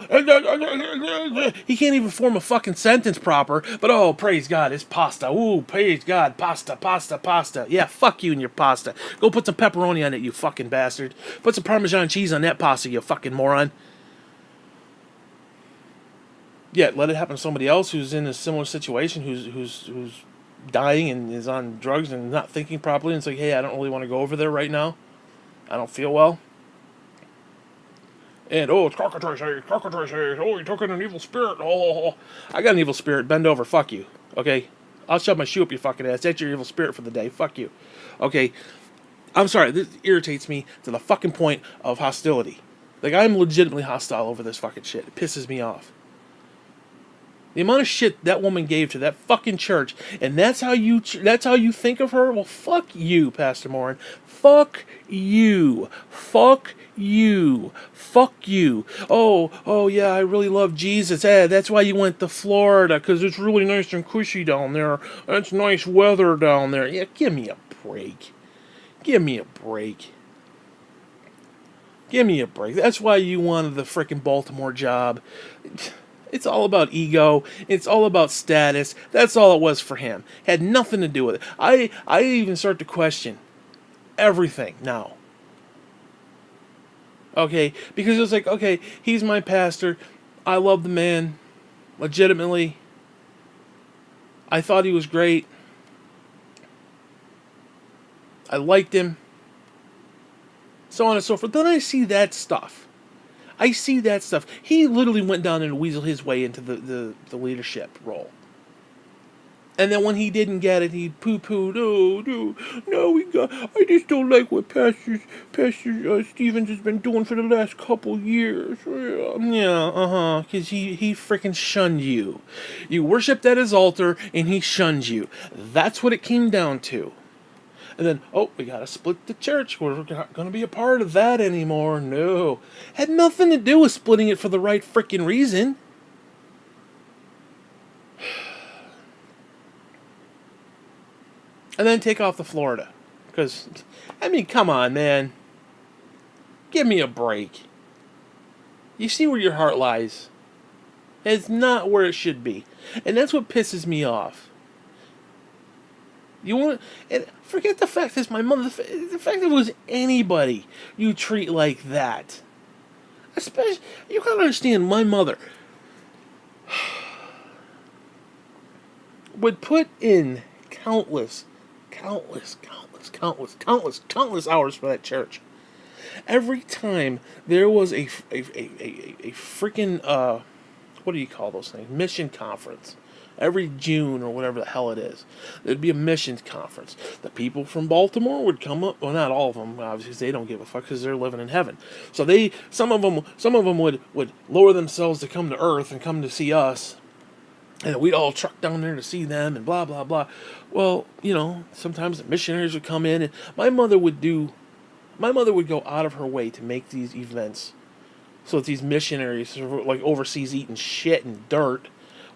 He can't even form a fucking sentence proper, but oh, praise God, it's pasta. Ooh, praise God, pasta, pasta, pasta. Yeah, fuck you and your pasta. Go put some pepperoni on it, you fucking bastard. Put some Parmesan cheese on that pasta, you fucking moron. Yeah, let it happen to somebody else who's in a similar situation, who's dying and is on drugs and not thinking properly, and it's like, hey, I don't really want to go over there right now. I don't feel well. And, oh, it's Cockatrice, oh, you took in an evil spirit, oh, I got an evil spirit, bend over, fuck you, okay? I'll shove my shoe up your fucking ass, that's your evil spirit for the day, fuck you, okay? I'm sorry, this irritates me to the fucking point of hostility. Like, I'm legitimately hostile over this fucking shit, it pisses me off. The amount of shit that woman gave to that fucking church, and that's how you think of her? Well, fuck you, Pastor Morin. Fuck you. Fuck you. Fuck you. Oh yeah, I really love Jesus. That's why you went to Florida, because it's really nice and cushy down there. It's nice weather down there. Yeah, give me a break. Give me a break. Give me a break. That's why you wanted the frickin' Baltimore job. It's all about ego. It's all about status. That's all it was for him. Had nothing to do with it. I even start to question everything now. Okay, because it was like, okay, he's my pastor. I love the man, legitimately. I thought he was great. I liked him. So on and so forth. Then I see that stuff. He literally went down and weaseled his way into the leadership role. And then when he didn't get it, he poo-pooed. Oh, no, I just don't like what Pastor Stevens has been doing for the last couple years. Yeah, because he freaking shunned you. You worshipped at his altar, and he shunned you. That's what it came down to. And then, we gotta split the church. We're not gonna be a part of that anymore. No. Had nothing to do with splitting it for the right freaking reason. And then take off to Florida. Because, come on, man. Give me a break. You see where your heart lies. It's not where it should be. And that's what pisses me off. And forget the fact that it's my mother. The fact that it was anybody you treat like that. Especially, you gotta understand, my mother would put in countless hours for that church. Every time there was a freaking, what do you call those things? Mission conference. Every June or whatever the hell it is, there'd be a missions conference. The people from Baltimore would come up. Well, not all of them, obviously. They don't give a fuck because they're living in heaven. So some of them would lower themselves to come to Earth and come to see us, and we'd all truck down there to see them and blah blah blah. Well, sometimes the missionaries would come in, and my mother would go out of her way to make these events so that these missionaries, like overseas eating shit and dirt,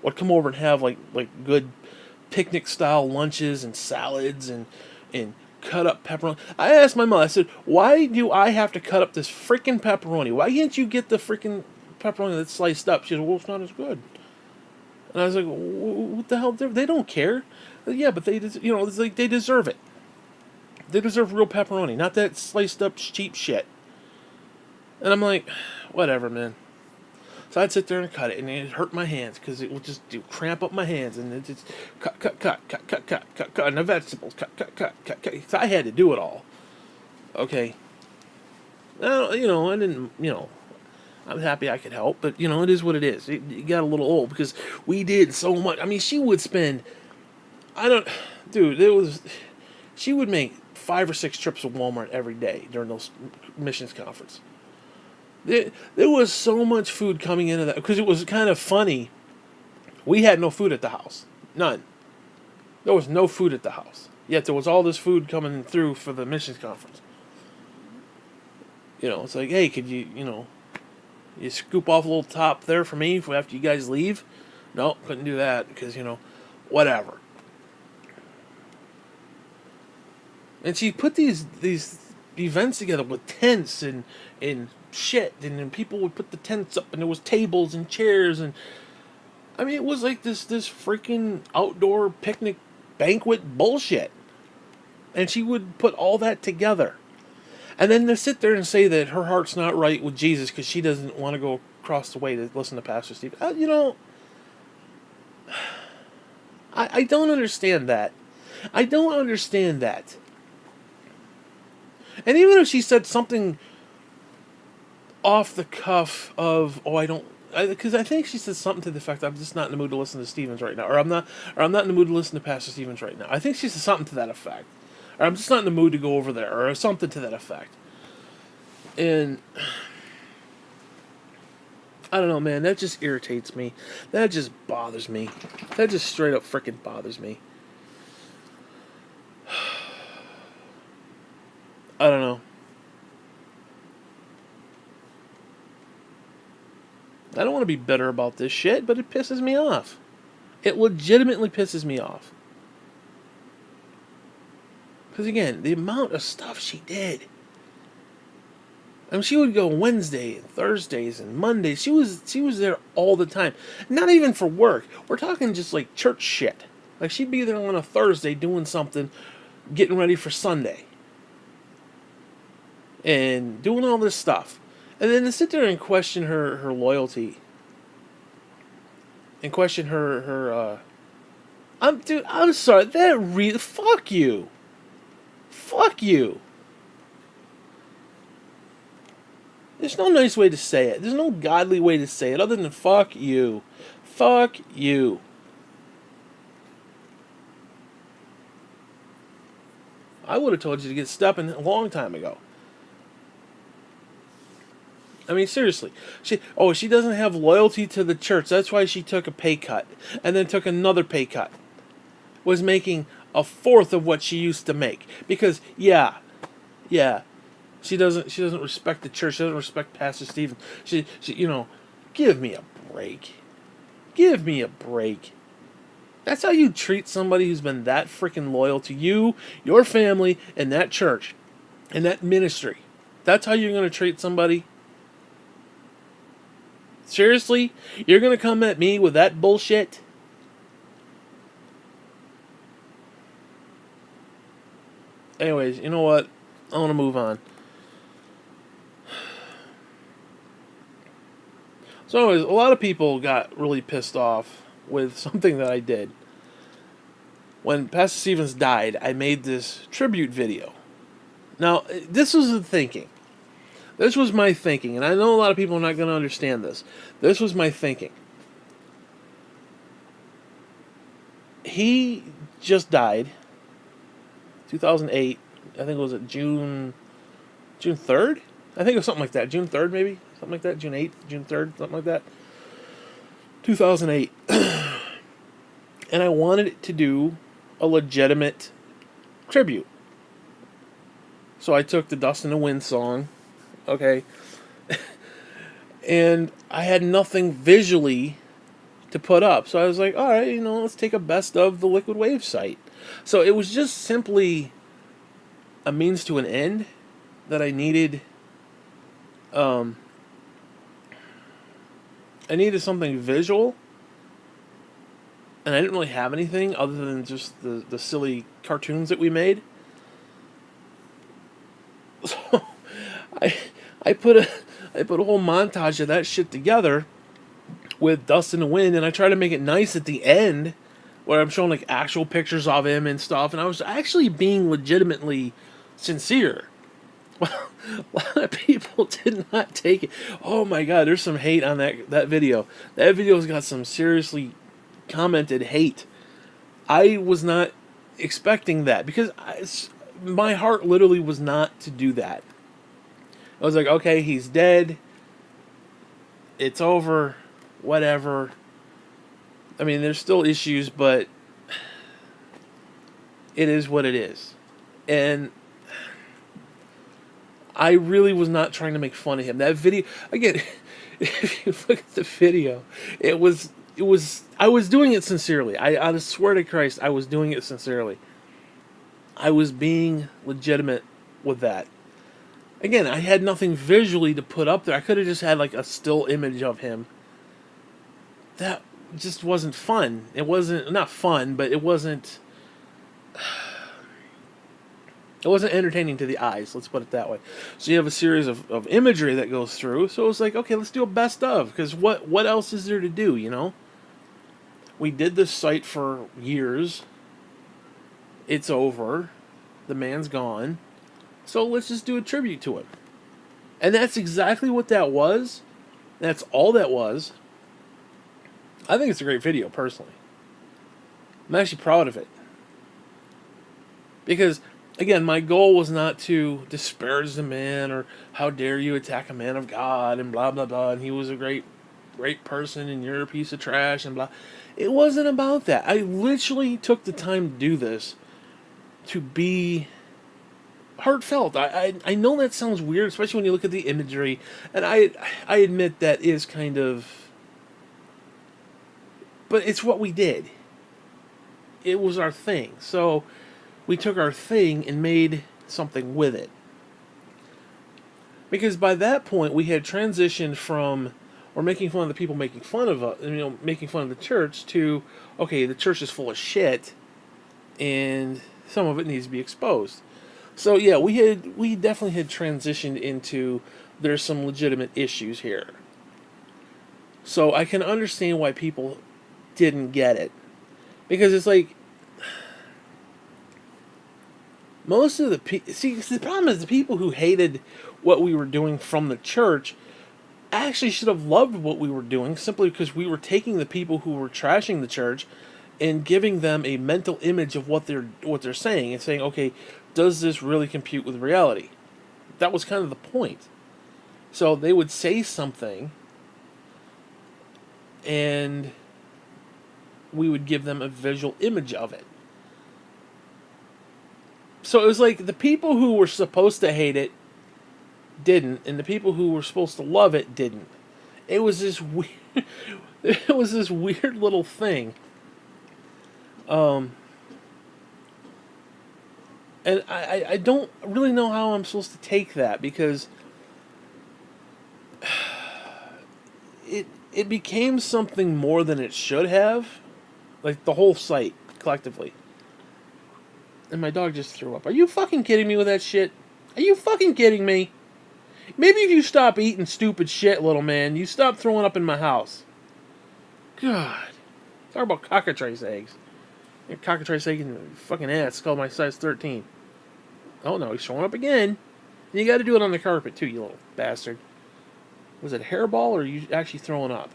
would come over and have like good picnic style lunches and salads and cut up pepperoni. I asked my mom, I said, why do I have to cut up this freaking pepperoni? Why can't you get the freaking pepperoni that's sliced up? She said, well, it's not as good. And I was like, what the hell? They don't care. Yeah, but it's like they deserve it. They deserve real pepperoni, not that sliced up cheap shit. And I'm like, whatever, man. So I'd sit there and cut it, and it'd hurt my hands because it would just cramp up my hands, and it just cut, and the vegetables, cut. So I had to do it all. Okay. Now, I didn't, I'm happy I could help, but, it is what it is. It got a little old because we did so much. She would spend, she would make 5 or 6 trips to Walmart every day during those missions conference. There was so much food coming into that because it was kind of funny. We had no food at the house. None. There was no food at the house. Yet there was all this food coming through for the missions conference. It's like, hey, could you scoop off a little top there for me after you guys leave? No, couldn't do that because, whatever. And she put these events together with tents and shit, and then people would put the tents up, and there was tables and chairs, and it was like this freaking outdoor picnic banquet bullshit. And she would put all that together, and then to sit there and say that her heart's not right with Jesus because she doesn't want to go across the way to listen to Pastor Steve. I don't understand that. I don't understand that. And even if she said something off the cuff of, because I think she said something to the effect, I'm just not in the mood to listen to Stevens right now, or I'm not in the mood to listen to Pastor Stevens right now. I think she said something to that effect, or I'm just not in the mood to go over there, or something to that effect. And I don't know, man, that just irritates me. That just bothers me. That just straight up freaking bothers me. I don't know. I don't want to be bitter about this shit, but it pisses me off. It legitimately pisses me off. Because again, the amount of stuff she did. I mean, she would go Wednesday and Thursdays and Mondays. She was there all the time. Not even for work. We're talking just like church shit. Like she'd be there on a Thursday doing something, getting ready for Sunday, and doing all this stuff, and then to sit there and question her loyalty, and question her. I'm sorry. Fuck you. Fuck you. There's no nice way to say it. There's no godly way to say it other than fuck you. Fuck you. I would have told you to get stepping a long time ago. I mean, seriously. She doesn't have loyalty to the church. That's why she took a pay cut. And then took another pay cut. Was making a fourth of what she used to make. Because, yeah. She doesn't respect the church. She doesn't respect Pastor Stephen. She give me a break. Give me a break. That's how you treat somebody who's been that freaking loyal to you, your family, and that church, and that ministry. That's how you're going to treat somebody? Seriously? You're going to come at me with that bullshit? Anyways, you know what? I want to move on. So anyways, a lot of people got really pissed off with something that I did. When Pastor Stevens died, I made this tribute video. Now, this was the thinking. This was my thinking, and I know a lot of people are not going to understand this. This was my thinking. He just died. 2008. I think it was at June 3rd? I think it was something like that. June 3rd, maybe? Something like that. June 8th, June 3rd, something like that. 2008. And I wanted to do a legitimate tribute. So I took the Dust in the Wind song, okay, and I had nothing visually to put up. So I was like, all right, let's take a best of the Liquidwaves site. So it was just simply a means to an end that I needed. I needed something visual, and I didn't really have anything other than just the silly cartoons that we made. So I put a whole montage of that shit together with Dust in the Wind, and I tried to make it nice at the end, where I'm showing like actual pictures of him and stuff, and I was actually being legitimately sincere. Well, a lot of people did not take it. Oh my god, there's some hate on that video. That video's got some seriously commented hate. I was not expecting that, because my heart literally was not to do that. I was like, okay, he's dead. It's over. Whatever. I mean, there's still issues, but it is what it is. And I really was not trying to make fun of him. That video, again, if you look at the video, I was doing it sincerely. I swear to Christ, I was doing it sincerely. I was being legitimate with that. Again, I had nothing visually to put up there. I could have just had like a still image of him. That just wasn't fun. It wasn't, not fun, but it wasn't entertaining to the eyes, let's put it that way. So you have a series of imagery that goes through. So it was like, okay, let's do a best of, because what else is there to do, We did this site for years. It's over. The man's gone. So let's just do a tribute to him. And that's exactly what that was. That's all that was. I think it's a great video, personally. I'm actually proud of it. Because, again, my goal was not to disparage the man, or how dare you attack a man of God, and blah, blah, blah, and he was a great person, and you're a piece of trash, and blah. It wasn't about that. I literally took the time to do this to be heartfelt. I know that sounds weird, especially when you look at the imagery, and I admit that is kind of, but it's what we did. It was our thing. So we took our thing and made something with it. Because by that point, we had transitioned from, or making fun of the people making fun of us, making fun of the church, to, okay, the church is full of shit, and some of it needs to be exposed. So yeah, we definitely had transitioned into, there's some legitimate issues here. So I can understand why people didn't get it, because it's like, most of the problem is the people who hated what we were doing from the church actually should have loved what we were doing, simply because we were taking the people who were trashing the church and giving them a mental image of what they're saying, and saying, okay, does this really compute with reality? That was kind of the point. So they would say something, and we would give them a visual image of it. So it was like the people who were supposed to hate it didn't, and the people who were supposed to love it didn't. It was this weird, it was this weird little thing. And I don't really know how I'm supposed to take that, because it became something more than it should have, like the whole site collectively. And my dog just threw up. Are you fucking kidding me with that shit? Are you fucking kidding me? Maybe if you stop eating stupid shit, little man, you stop throwing up in my house. God. Talk about cockatrice eggs. Cockatrice egg in the fucking ass. It's called my size 13. Oh no, he's showing up again. And you gotta do it on the carpet too, you little bastard. Was it a hairball, or are you actually throwing up?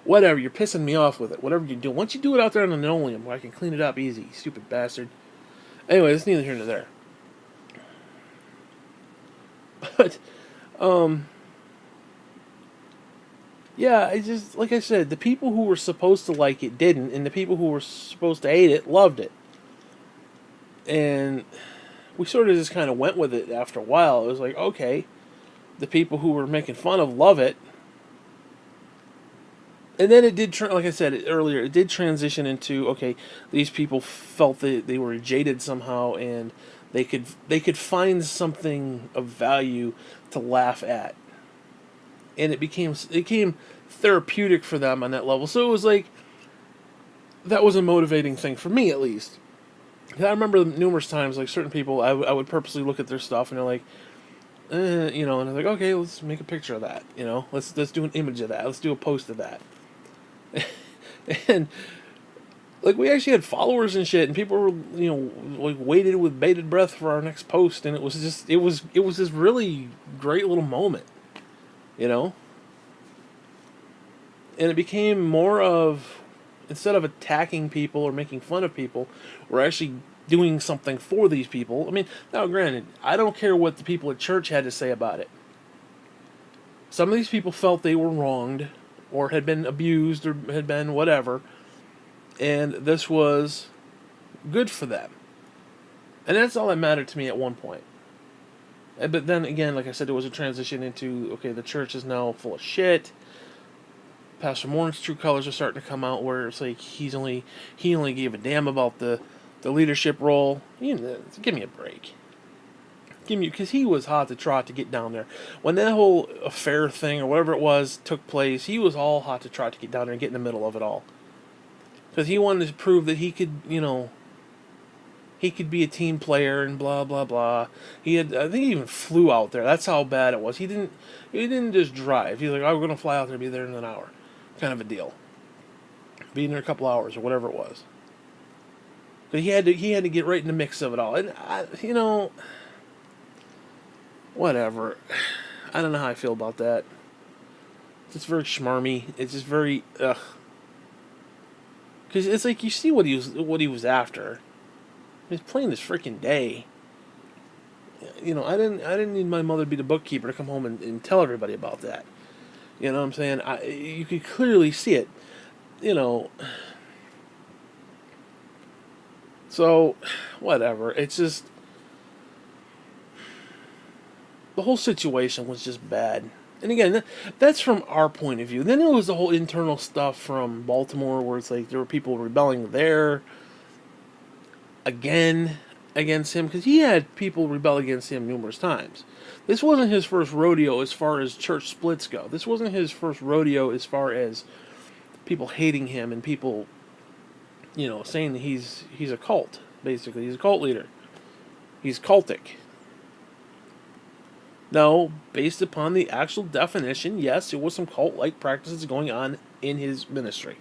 Whatever, you're pissing me off with it. Whatever you do. Once you do it out there on the linoleum, I can clean it up easy, you stupid bastard. Anyway, it's neither here nor there. But, yeah, I just, like I said, the people who were supposed to like it didn't, and the people who were supposed to hate it loved it. And we sort of just kind of went with it after a while. It was like, okay, the people who were making fun of love it. And then it did, like I said earlier, it did transition into, okay, these people felt that they were jaded somehow, and they could find something of value to laugh at. And it became therapeutic for them on that level. So it was like, that was a motivating thing for me, at least. I remember numerous times, like, certain people, I would purposely look at their stuff, and they're like, and I'm like, okay, let's make a picture of that, let's do an image of that, let's do a post of that. And like, we actually had followers and shit, and people were, like, waited with bated breath for our next post, and it was this really great little moment, and it became more of, instead of attacking people or making fun of people, we're actually doing something for these people. I mean, now granted, I don't care what the people at church had to say about it. Some of these people felt they were wronged, or had been abused, or had been whatever, and this was good for them. And that's all that mattered to me at one point. But then again, like I said, it was a transition into, okay, the church is now full of shit. Pastor Morton's true colors are starting to come out, where it's like he only gave a damn about the leadership role. Give me a break. Because he was hot to trot to get down there. When that whole affair thing, or whatever it was, took place, he was all hot to trot to get down there and get in the middle of it all. Because he wanted to prove that he could, he could be a team player and blah, blah, blah. I think he even flew out there. That's how bad it was. He didn't just drive. He's like, oh, we're going to fly out there and be there in an hour. Kind of a deal. Being there a couple hours, or whatever it was. But he had to get right in the mix of it all. And, whatever. I don't know how I feel about that. It's just very schmarmy. It's just very, ugh. Because it's like, you see what he was after. He's playing this freaking day. I didn't need my mother to be the bookkeeper to come home and tell everybody about that. You know what I'm saying? You could clearly see it. So, whatever. It's just, the whole situation was just bad. And again, that's from our point of view. Then it was the whole internal stuff from Baltimore, where it's like there were people rebelling there. Again, against him, because he had people rebel against him numerous times. This wasn't his first rodeo as far as church splits go. This wasn't his first rodeo as far as people hating him and people, saying that he's a cult. Basically, he's a cult leader. He's cultic. No, based upon the actual definition, yes, there was some cult-like practices going on in his ministry.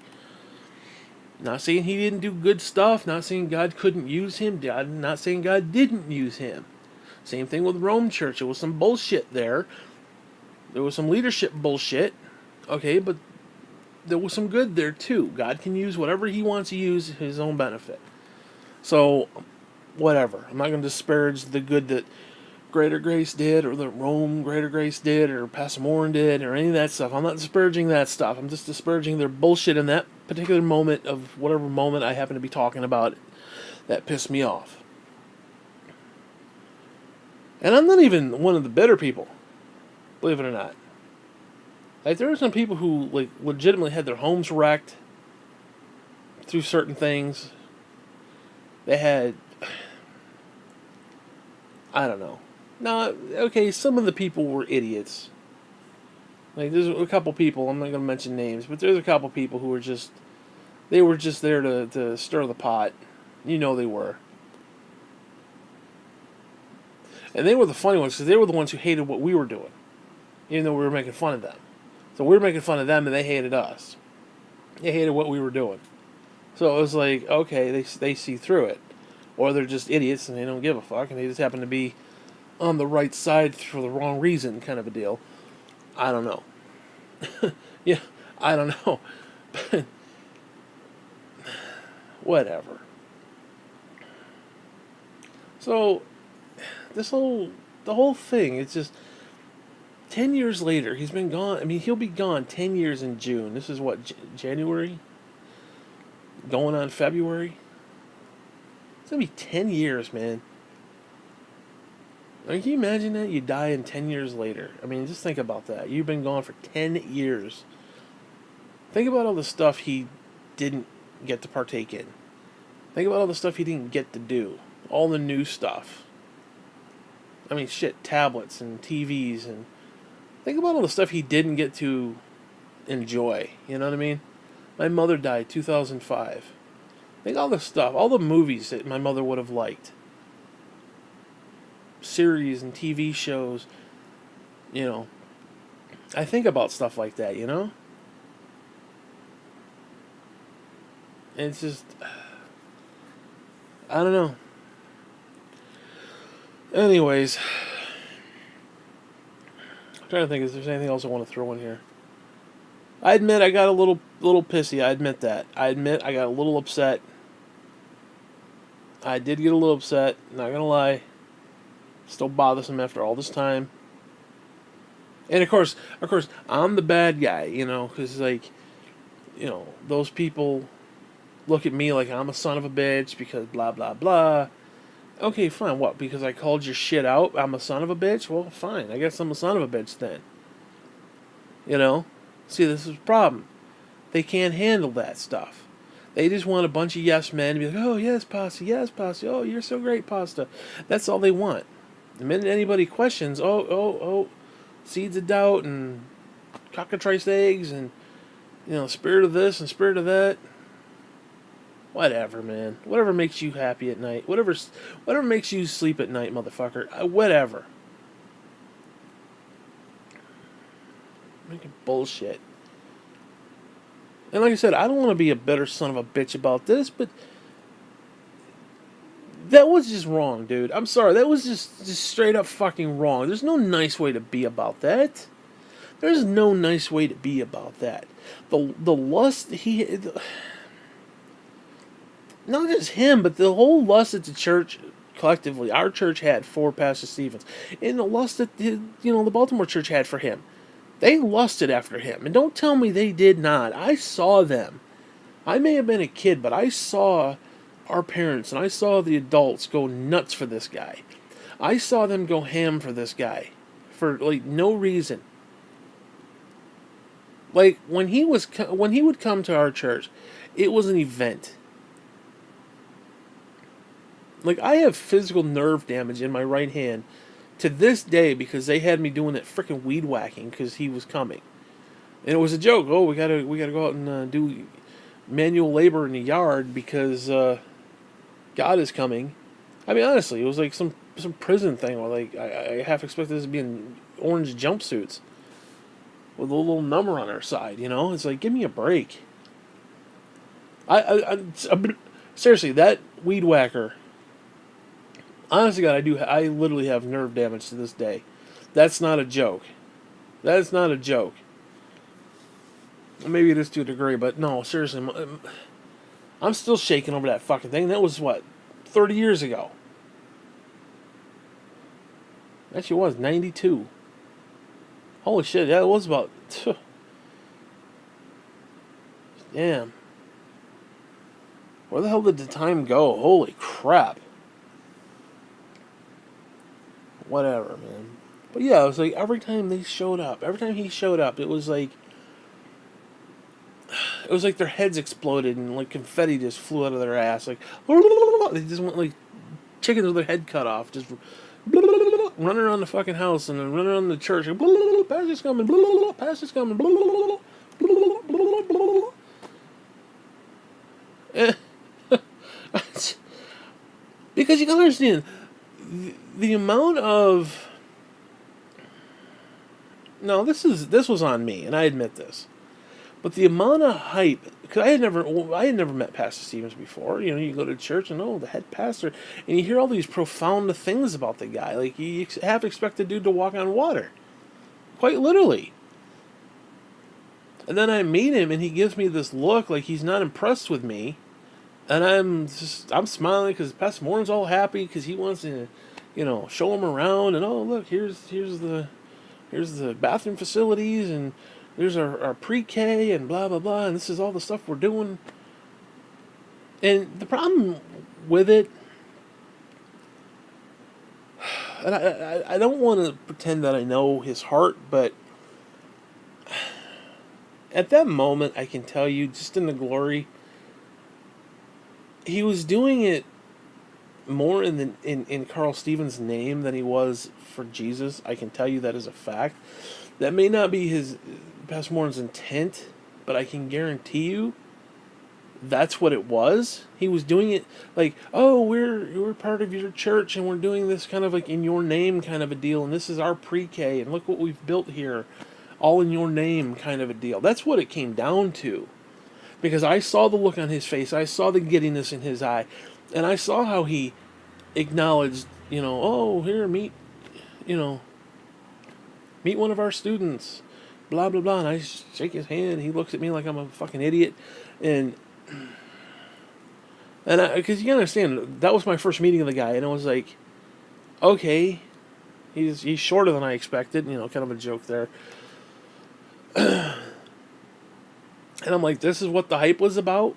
Not saying he didn't do good stuff, not saying God couldn't use him, not saying God didn't use him. Same thing with Rome Church. There was some bullshit there. There was some leadership bullshit. Okay, but there was some good there too. God can use whatever he wants to use to his own benefit. So, whatever. I'm not going to disparage the good that Greater Grace did, or that Rome Greater Grace did, or Pastor Morin did, or any of that stuff. I'm not disparaging that stuff. I'm just disparaging their bullshit in that particular moment of whatever moment I happen to be talking about that pissed me off. And I'm not even one of the bitter people, believe it or not. Like, there are some people who, like, legitimately had their homes wrecked through certain things. They had, I don't know. No, okay, some of the people were idiots. Like, there's a couple people, I'm not going to mention names, but there's a couple people who were just, they were just there to stir the pot. They were. And they were the funny ones, because they were the ones who hated what we were doing, even though we were making fun of them. So we were making fun of them, and they hated us. They hated what we were doing. So it was like, okay, they see through it. Or they're just idiots, and they don't give a fuck, and they just happen to be on the right side for the wrong reason, kind of a deal. I don't know. Yeah, I don't know. But whatever. So, the whole thing, it's just 10 years later, he's been gone. I mean, he'll be gone 10 years in June. This is what, January? Going on February? It's going to be 10 years, man. I mean, can you imagine that? You die and 10 years later. I mean, just think about that. You've been gone for 10 years. Think about all the stuff he didn't get to partake in. Think about all the stuff he didn't get to do. All the new stuff. I mean, shit, tablets and TVs, and think about all the stuff he didn't get to enjoy. You know what I mean? My mother died 2005. Think all the stuff, all the movies that my mother would have liked. Series and TV shows. I think about stuff like that, And it's just, I don't know. Anyways, I'm trying to think if there's anything else I want to throw in here. I admit I got a little pissy. I admit that. I admit I got a little upset. I did get a little upset. Not gonna lie. Still bothersome after all this time. And of course, I'm the bad guy, because those people look at me like I'm a son of a bitch because blah blah blah. Okay, fine. What? Because I called your shit out, I'm a son of a bitch? Well, fine. I guess I'm a son of a bitch then. See, this is the problem. They can't handle that stuff. They just want a bunch of yes men to be like, oh, yes, Pasta. Oh, you're so great, Pasta. That's all they want. The minute anybody questions, seeds of doubt and cockatrice eggs and, spirit of this and spirit of that. Whatever, man. Whatever makes you happy at night. Whatever makes you sleep at night, motherfucker. Whatever. Making bullshit. And like I said, I don't want to be a bitter son of a bitch about this, but that was just wrong, dude. I'm sorry. That was just straight up fucking wrong. There's no nice way to be about that. There's no nice way to be about that. The lust not just him, but the whole lust that the church collectively, our church had for Pastor Stevens, and the lust that the Baltimore church had for him. They lusted after him. And don't tell me they did not. I saw them. I may have been a kid, but I saw our parents and I saw the adults go nuts for this guy. I saw them go ham for this guy. For, no reason. When he would come to our church, it was an event. Like, I have physical nerve damage in my right hand to this day because they had me doing that freaking weed whacking because he was coming, and it was a joke. Oh, we gotta go out and do manual labor in the yard because God is coming. I mean, honestly, it was like some prison thing where like I half expected this to be in orange jumpsuits with a little number on our side. You know, it's like, give me a break. Seriously, that weed whacker. Honestly, God, I literally have nerve damage to this day. That's not a joke. That's not a joke. Maybe it is to a degree, but no, seriously, I'm still shaking over that fucking thing. That was what, 30 years ago. Actually, it was 92. Holy shit, yeah, it was about. Damn. Where the hell did the time go? Holy crap. Whatever, man. But yeah, it was like every time they showed up, every time he showed up, it was like their heads exploded and like confetti just flew out of their ass. Like they just went like chickens with their head cut off, just running around the fucking house and then running around the church. Pastor's coming, pastor's coming. Because you gotta understand the amount of. No, this was on me, and I admit this. But the amount of hype, because I had never met Pastor Stevens before. You know, you go to church and the head pastor, and you hear all these profound things about the guy. Like you half expect the dude to walk on water, quite literally. And then I meet him, and he gives me this look like he's not impressed with me, and I'm smiling because Pastor Warren's all happy because he wants to, show him around, and look, here's the bathroom facilities, and there's our pre-K and blah, blah, blah, and this is all the stuff we're doing. And the problem with it, and I don't want to pretend that I know his heart, but at that moment, I can tell you, just in the glory, he was doing it more in Carl Stevens' name than he was for Jesus. I can tell you that as a fact. That may not be his Pastor Warren's intent, but I can guarantee you that's what it was. He was doing it like, oh, we're part of your church and we're doing this kind of like in your name kind of a deal, and this is our pre-K and look what we've built here, all in your name kind of a deal. That's what it came down to. Because I saw the look on his face, I saw the giddiness in his eye, and I saw how he acknowledged, oh, here, meet one of our students, blah, blah, blah. And I shake his hand. He looks at me like I'm a fucking idiot. And because you gotta understand, that was my first meeting of the guy. And I was like, okay, he's shorter than I expected. Kind of a joke there. And I'm like, this is what the hype was about?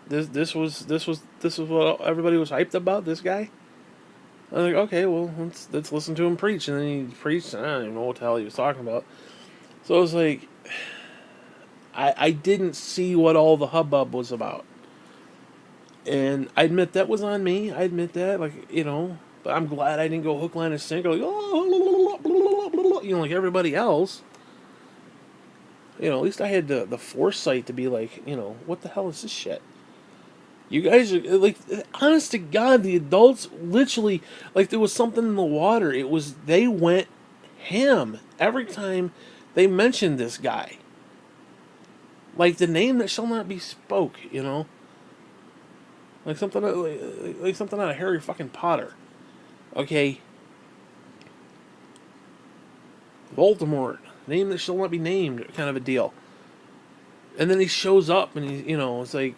This was what everybody was hyped about, this guy? I was like, okay, well, let's listen to him preach. And then he preached, and I don't even know what the hell he was talking about. So I was like, I didn't see what all the hubbub was about. And I admit that was on me. I admit that, but I'm glad I didn't go hook, line, and sinker, like, like everybody else. At least I had the foresight to be like, what the hell is this shit? You guys are, like, honest to God, the adults literally, like, there was something in the water. They went ham every time they mentioned this guy. Like, the name that shall not be spoke, Like something like something out of Harry fucking Potter. Okay. Baltimore, name that shall not be named, kind of a deal. And then he shows up and it's like,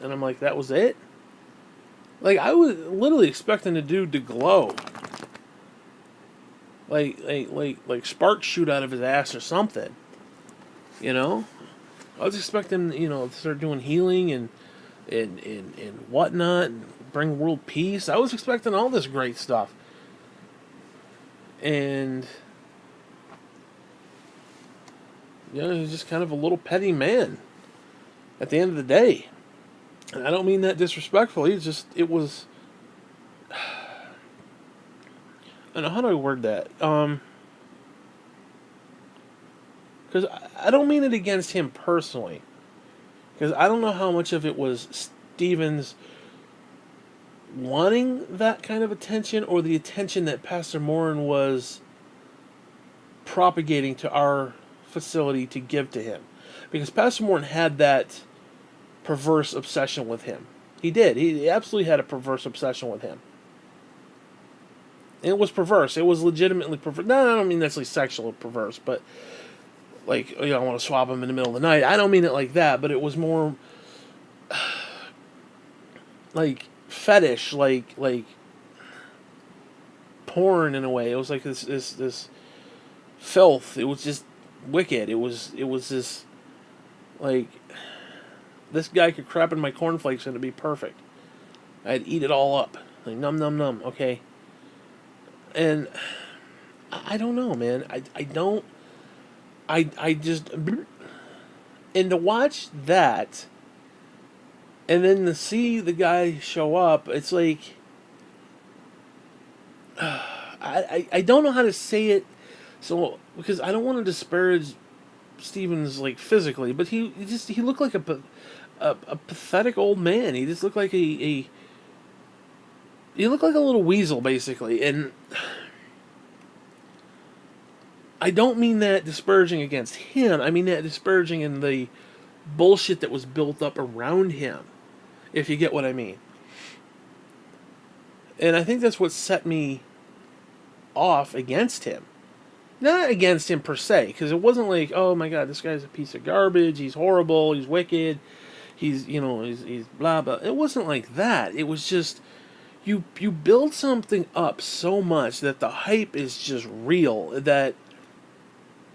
and I'm like, that was it? Like, I was literally expecting the dude to glow. Like sparks shoot out of his ass or something. I was expecting, to start doing healing and whatnot, and bring world peace. I was expecting all this great stuff. And he's just kind of a little petty man at the end of the day. And I don't mean that disrespectfully. It was and how do I word that? Because I don't mean it against him personally. Because I don't know how much of it was Stephen's wanting that kind of attention or the attention that Pastor Morin was propagating to our facility to give to him. Because Pastor Morin had that perverse obsession with him. He did. He absolutely had a perverse obsession with him. And it was perverse. It was legitimately perverse. No, I don't mean necessarily sexual perverse, but like, I want to swap him in the middle of the night. I don't mean it like that, but it was more like fetish, like porn in a way. It was like this filth. It was just wicked. It was this like, this guy could crap in my cornflakes and it'd be perfect. I'd eat it all up. Like, num num num, okay? And I don't know, man. I just, and to watch that and then to see the guy show up, it's like, I don't know how to say it, so, because I don't want to disparage Stevens, like, physically, but he looked like a pathetic old man. He just looked like he looked like a little weasel, basically. And I don't mean that disparaging against him. I mean that disparaging in the bullshit that was built up around him, if you get what I mean. And I think that's what set me off against him. Not against him per se, because it wasn't like, oh my god, this guy's a piece of garbage, he's horrible, he's wicked, he's blah blah. It wasn't like that. It was just, you build something up so much that the hype is just real, that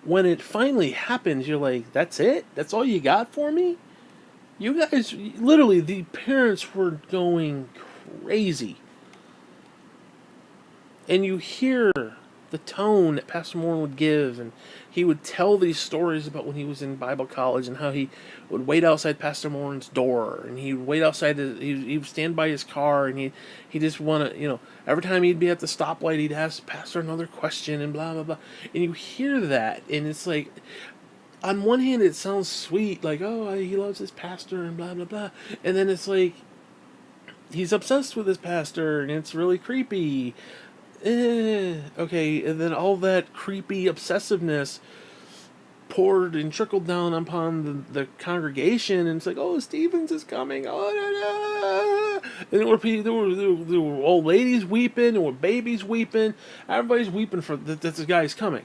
when it finally happens, you're like, that's it? That's all you got for me? You guys, literally, the parents were going crazy. And you hear the tone that Pastor Morin would give, and he would tell these stories about when he was in Bible college and how he would wait outside Pastor Morin's door, and he would wait outside he would stand by his car, and he just want to, every time he'd be at the stoplight, he'd ask Pastor another question and blah blah blah. And you hear that, and it's like, on one hand it sounds sweet, like, oh, he loves his pastor and blah blah blah, and then it's like, he's obsessed with his pastor and it's really creepy. Okay, and then all that creepy obsessiveness poured and trickled down upon the congregation, and it's like, oh, Stevens is coming, oh, no, no. And there were old ladies weeping, there were babies weeping, everybody's weeping for that this guy's coming.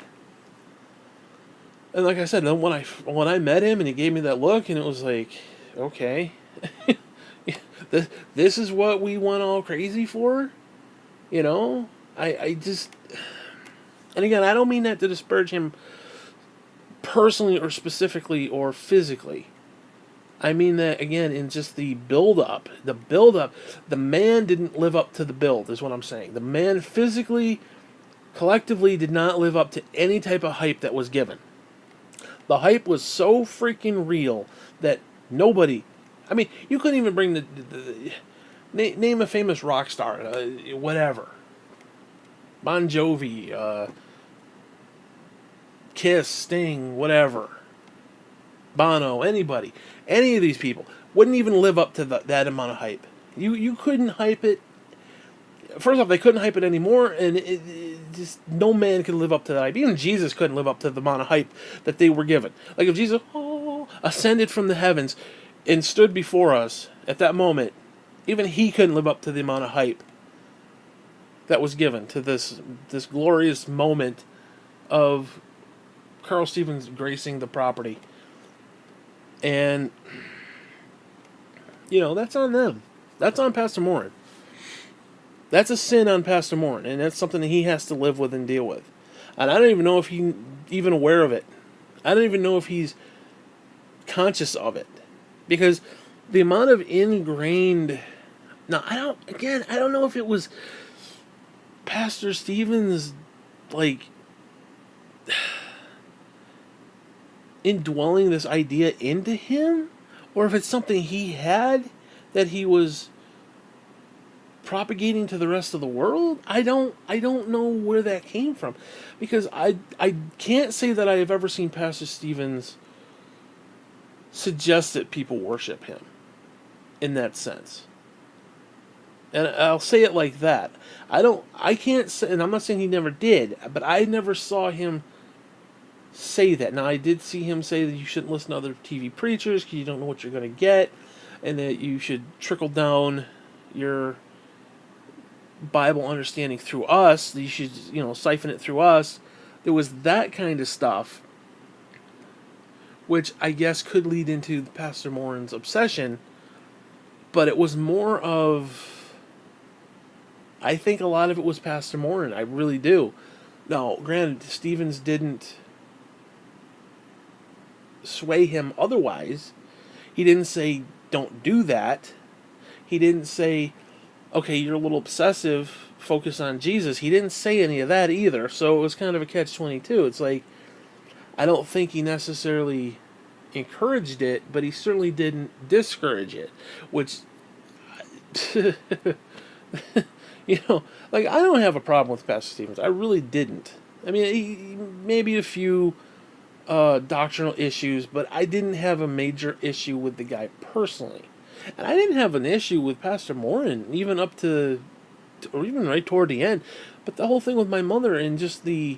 And like I said, then when I met him and he gave me that look, and it was like, okay, this is what we went all crazy for, I just, and again, I don't mean that to disparage him personally or specifically or physically. I mean that, again, in just the build-up. The man didn't live up to the build, is what I'm saying. The man physically, collectively, did not live up to any type of hype that was given. The hype was so freaking real that nobody, I mean, you couldn't even bring name a famous rock star, whatever. Bon Jovi, Kiss, Sting, whatever. Bono, anybody. Any of these people wouldn't even live up to that amount of hype. You couldn't hype it. First off, they couldn't hype it anymore, and it just, no man could live up to that hype. Even Jesus couldn't live up to the amount of hype that they were given. Like, if Jesus ascended from the heavens and stood before us at that moment, even he couldn't live up to the amount of hype that was given to this glorious moment of Carl Stevens gracing the property. And, that's on them. That's on Pastor Morin. That's a sin on Pastor Morin, and that's something that he has to live with and deal with. And I don't even know if he's even aware of it. I don't even know if he's conscious of it. Because the amount of ingrained... Now, I don't know if it was Pastor Stevens, like, indwelling this idea into him, or if it's something he had that he was propagating to the rest of the world, I don't know where that came from, because I can't say that I have ever seen Pastor Stevens suggest that people worship him in that sense. And I'll say it like that. I can't say, and I'm not saying he never did, but I never saw him say that. Now, I did see him say that you shouldn't listen to other TV preachers because you don't know what you're going to get, and that you should trickle down your Bible understanding through us. You should, siphon it through us. There was that kind of stuff, which I guess could lead into Pastor Morin's obsession, but it was more of, I think a lot of it was Pastor Morin. I really do. Now, granted, Stevens didn't sway him otherwise. He didn't say, don't do that. He didn't say, okay, you're a little obsessive, focus on Jesus. He didn't say any of that either, so it was kind of a catch-22. It's like, I don't think he necessarily encouraged it, but he certainly didn't discourage it, which, like, I don't have a problem with Pastor Stevens. I really didn't. I mean, maybe a few doctrinal issues, but I didn't have a major issue with the guy personally. And I didn't have an issue with Pastor Morin, even up to, or even right toward the end. But the whole thing with my mother and just the,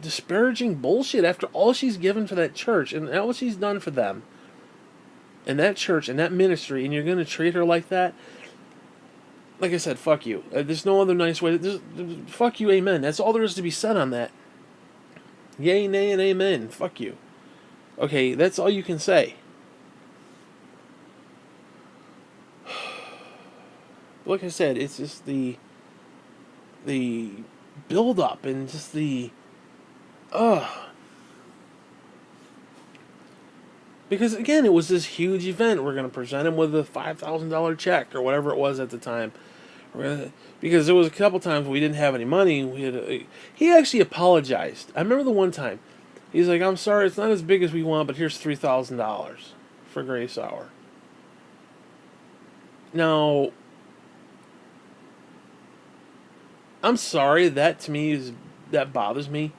disparaging bullshit after all she's given for that church and all she's done for them and that church and that ministry, and you're going to treat her like that. Like I said, fuck you. There's no other nice way. Fuck you, amen. That's all there is to be said on that. Yay, nay, and amen. Fuck you. Okay, that's all you can say. Like I said, it's just the build up and just the because again, it was this huge event. We're going to present him with a $5,000 check or whatever it was at the time. Because there was a couple times we didn't have any money. He actually apologized. I remember the one time. He's like, I'm sorry, it's not as big as we want, but here's $3,000 for Grace Hour. Now, I'm sorry, that to me that bothers me.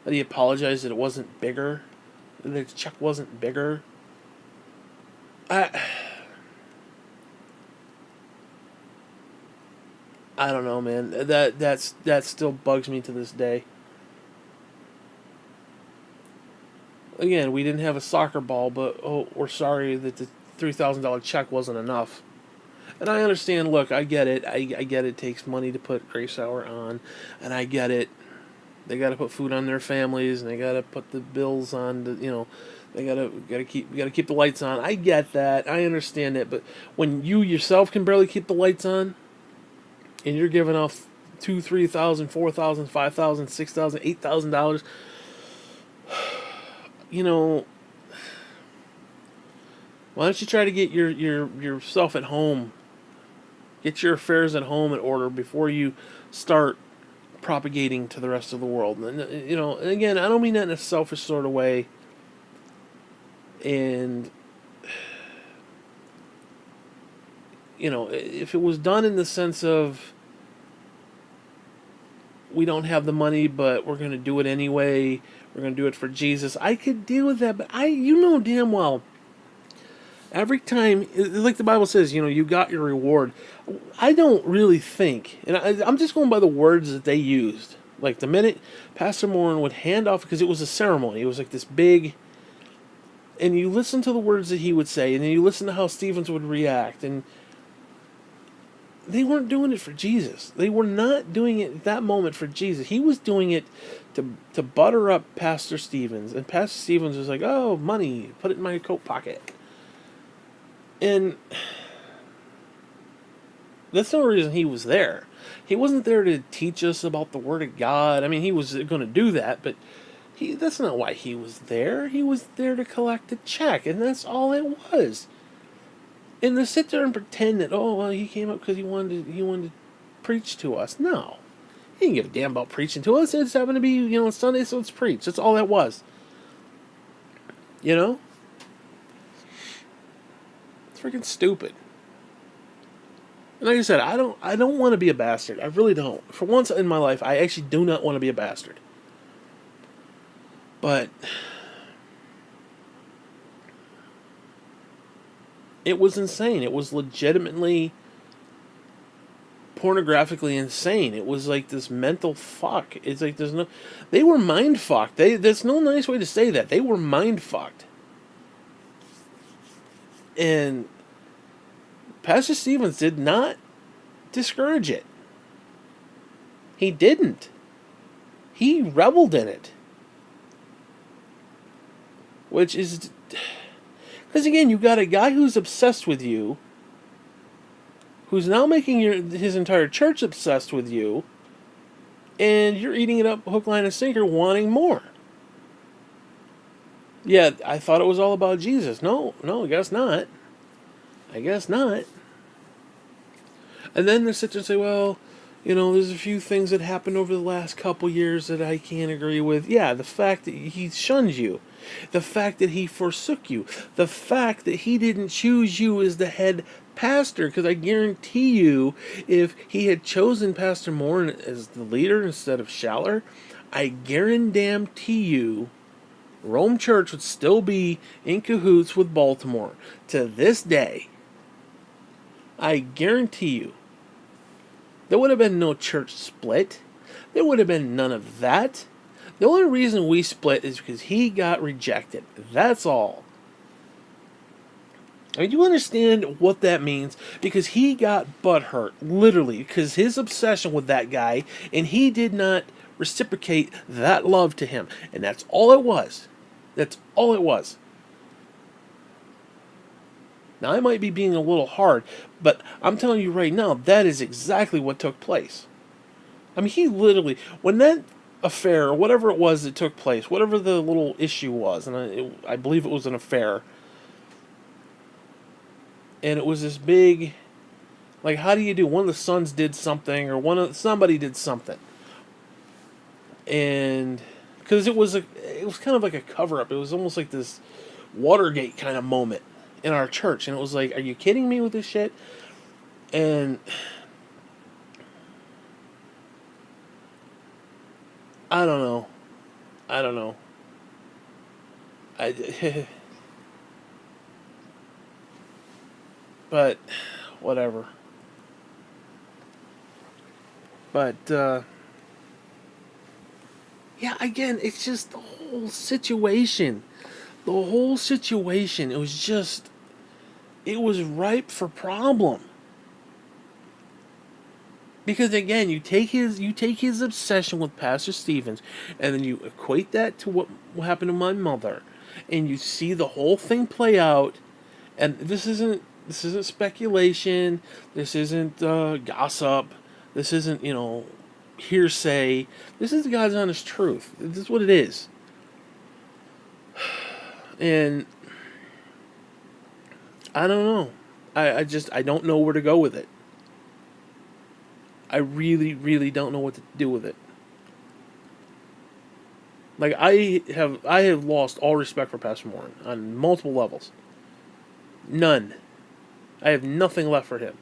That he apologized that it wasn't bigger. That the check wasn't bigger. I don't know, man. That still bugs me to this day. Again, we didn't have a soccer ball, but we're sorry that the $3,000 check wasn't enough. And I understand, look, I get it. I get it takes money to put Grace Hour on, and I get it. They got to put food on their families, and they got to put the bills on. They got to keep the lights on. I get that. I understand it. But when you yourself can barely keep the lights on, and you're giving off $2,000, $3,000, $4,000, $5,000, $6,000, $8,000, why don't you try to get yourself at home, get your affairs at home in order before you start propagating to the rest of the world. And again, I don't mean that in a selfish sort of way. And if it was done in the sense of we don't have the money, but we're going to do it anyway, we're going to do it for Jesus, I could deal with that. But damn well, every time, like the Bible says, you got your reward. I don't really think, and I'm just going by the words that they used. Like the minute Pastor Morin would hand off, because it was a ceremony, it was like this big, and you listen to the words that he would say, and then you listen to how Stevens would react, and they weren't doing it for Jesus. They were not doing it at that moment for Jesus. He was doing it to butter up Pastor Stevens, and Pastor Stevens was like, oh, money, put it in my coat pocket. And that's the only reason he was there. He wasn't there to teach us about the Word of God. I mean, he was going to do that, but that's not why he was there. He was there to collect a check, and that's all it was. And to sit there and pretend that, he came up because he wanted to preach to us. No. He didn't give a damn about preaching to us. It just happened to be, Sunday, so let's preach. That's all that was. It's freaking stupid. And like I said, I don't want to be a bastard. I really don't. For once in my life, I actually do not want to be a bastard. But it was insane. It was legitimately pornographically insane. It was like this mental fuck. It's like there's no... They were mind fucked. There's no nice way to say that. They were mind fucked. And Pastor Stevens did not discourage it. He didn't. He reveled in it. Which is... Because again, you got a guy who's obsessed with you, who's now making his entire church obsessed with you, and you're eating it up hook, line, and sinker, wanting more. Yeah, I thought it was all about Jesus. No, I guess not. I guess not. And then they sit there and say, well, you know, there's a few things that happened over the last couple years that I can't agree with. Yeah, the fact that he shunned you. The fact that he forsook you. The fact that he didn't choose you as the head pastor. Because I guarantee you, if he had chosen Pastor Moore as the leader instead of Schaller, I guarantee you, Rome Church would still be in cahoots with Baltimore to this day. I guarantee you. There would have been no church split. There would have been none of that. The only reason we split is because he got rejected. That's all. I mean, you understand what that means? Because he got butthurt, literally, because his obsession with that guy, and he did not reciprocate that love to him. And that's all it was. That's all it was. Now, I might be being a little hard, but I'm telling you right now, that is exactly what took place. I mean, he literally, when that affair, or whatever it was that took place, whatever the little issue was, and I believe it was an affair, and it was this big, like, how do you do? One of the sons did something, or somebody did something, and because it was kind of like a cover-up. It was almost like this Watergate kind of moment in our church, and it was like, are you kidding me with this shit? And I don't know. But whatever. But yeah, again, it's just the whole situation. The whole situation, it was ripe for problem. Because again, you take his obsession with Pastor Stevens, and then you equate that to what happened to my mother, and you see the whole thing play out. And this isn't speculation. This isn't gossip. This isn't hearsay. This is God's honest truth. This is what it is. And I don't know. I don't know where to go with it. I really, really don't know what to do with it. Like, I have lost all respect for Pastor Moore on multiple levels. None. I have nothing left for him.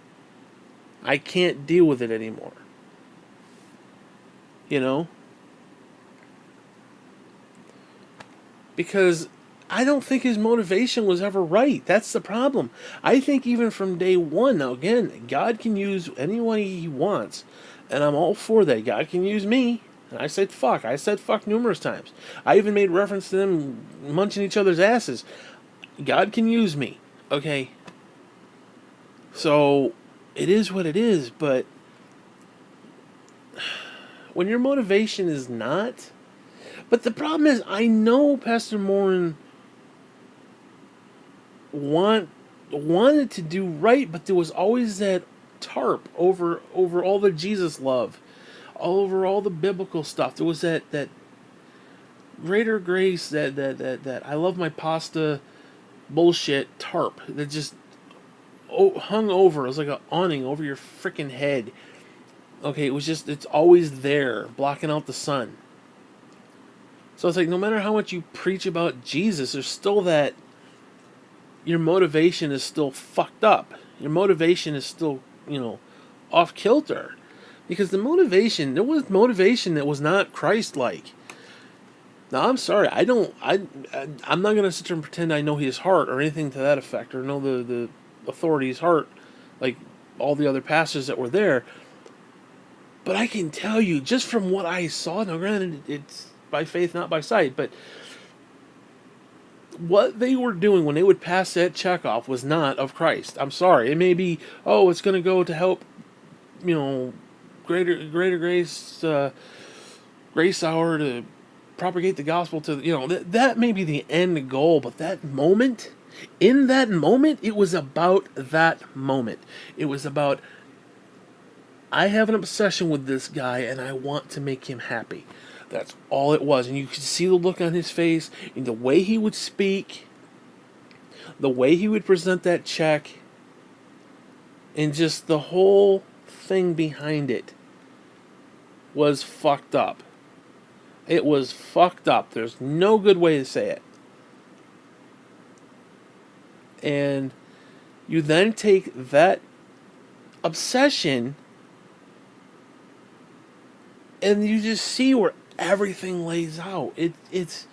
I can't deal with it anymore. Because I don't think his motivation was ever right. That's the problem. I think even from day one, now again, God can use anyone he wants, and I'm all for that. God can use me. And I said fuck. I said fuck numerous times. I even made reference to them munching each other's asses. God can use me. Okay? So, it is what it is, but when your motivation is not... But the problem is, I know Pastor Morin wanted to do right, but there was always that tarp over all the Jesus love, over all the biblical stuff. There was that greater grace, that I love my pasta bullshit tarp that just hung over. It was like an awning over your freaking head. Okay, it's always there, blocking out the sun. So it's like, no matter how much you preach about Jesus, there's still that, your motivation is still fucked up. Your motivation is still, off kilter, because there was motivation that was not Christ-like. Now, I'm sorry, I'm not gonna sit there and pretend I know his heart or anything to that effect, or know the authority's heart, like all the other pastors that were there. But I can tell you, just from what I saw, now granted, it's by faith, not by sight, but what they were doing when they would pass that check off was not of Christ. I'm sorry. It may be, oh, it's going to go to help, greater grace, grace hour to propagate the gospel to, that may be the end goal, but in that moment, it was about that moment. It was about, I have an obsession with this guy and I want to make him happy. That's all it was. And you could see the look on his face, and the way he would speak, the way he would present that check, and just the whole thing behind it was fucked up. It was fucked up. There's no good way to say it. And you then take that obsession and you just see where everything lays out. It's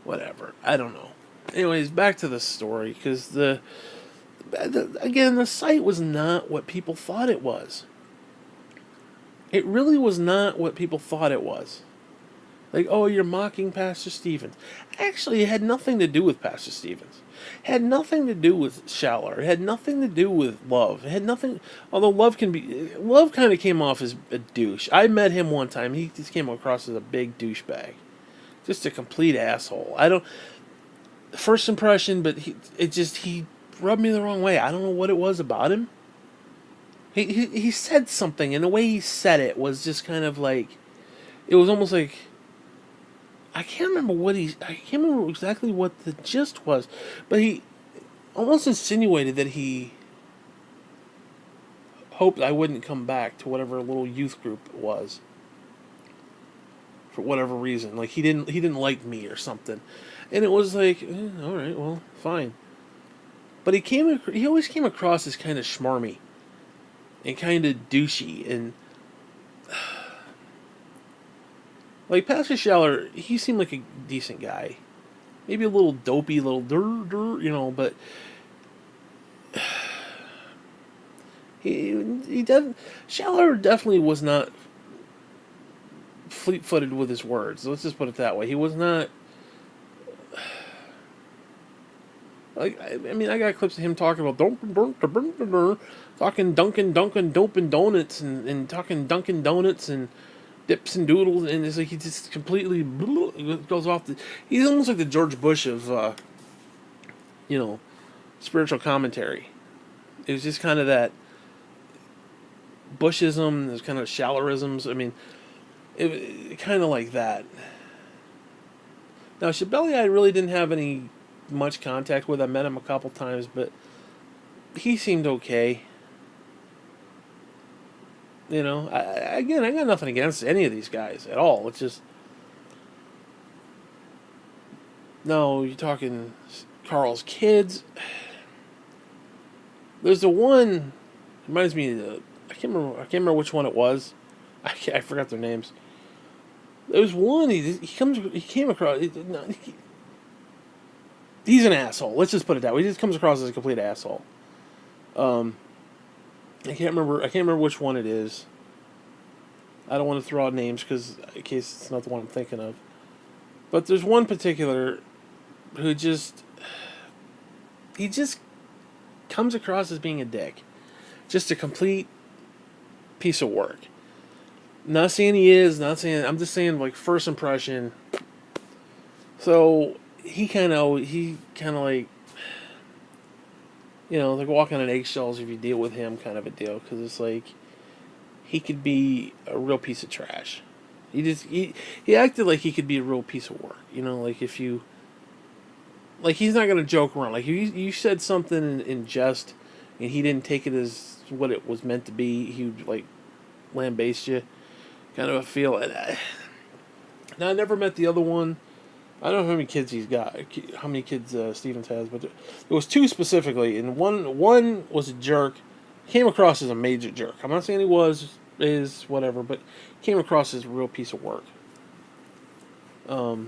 whatever. I don't know. Anyways, back to the story, because the site was not what people thought it was. It really was not what people thought it was. Like, oh, you're mocking Pastor Stevens. Actually, it had nothing to do with Pastor Stevens. It had nothing to do with Schaller. It had nothing to do with Love. It had nothing... Although Love kind of came off as a douche. I met him one time. He just came across as a big douchebag. Just a complete asshole. First impression, but he rubbed me the wrong way. I don't know what it was about him. He said something, and the way he said it was just kind of like... It was almost like... I can't remember exactly what the gist was, but he almost insinuated that he hoped I wouldn't come back to whatever little youth group it was, for whatever reason. Like he didn't like me or something, and it was like, all right, well, fine. But he always came across as kind of schmarmy and kind of douchey, and like Pastor Schaller, he seemed like a decent guy. Maybe a little dopey, little but Schaller definitely was not fleet-footed with his words. Let's just put it that way. He was not... Like, I mean, I got clips of him talking about talking Dunkin' Dope and Donuts and talking Dunkin' Donuts and dips and doodles, and it's like he just completely goes off he's almost like the George Bush of spiritual commentary. It was just kind of that Bushism, there's kind of Schallerisms. I mean, it kind of like that. Now Shabeli, I really didn't have any much contact with. I met him a couple times, but he seemed okay. I got nothing against any of these guys at all. It's just... No, you're talking Carl's kids. There's the one... Reminds me of I can't remember which one it was. I forgot their names. There's one, he came across... He's an asshole. Let's just put it that way. He just comes across as a complete asshole. I can't remember which one it is. I don't want to throw out names because in case it's not the one I'm thinking of. But there's one particular who he just comes across as being a dick. Just a complete piece of work. Not saying he is, I'm just saying like first impression. So he kind of like, like walking on eggshells if you deal with him, kind of a deal, because it's like he could be a real piece of trash. He acted like he could be a real piece of work, like if you, like he's not gonna joke around. Like you said something in jest, and he didn't take it as what it was meant to be. He would like lambaste you, kind of a feel. Now I never met the other one. I don't know how many kids he's got, how many kids Stevens has, but there was two specifically, and one was a jerk. Came across as a major jerk. I'm not saying he is, whatever, but came across as a real piece of work. But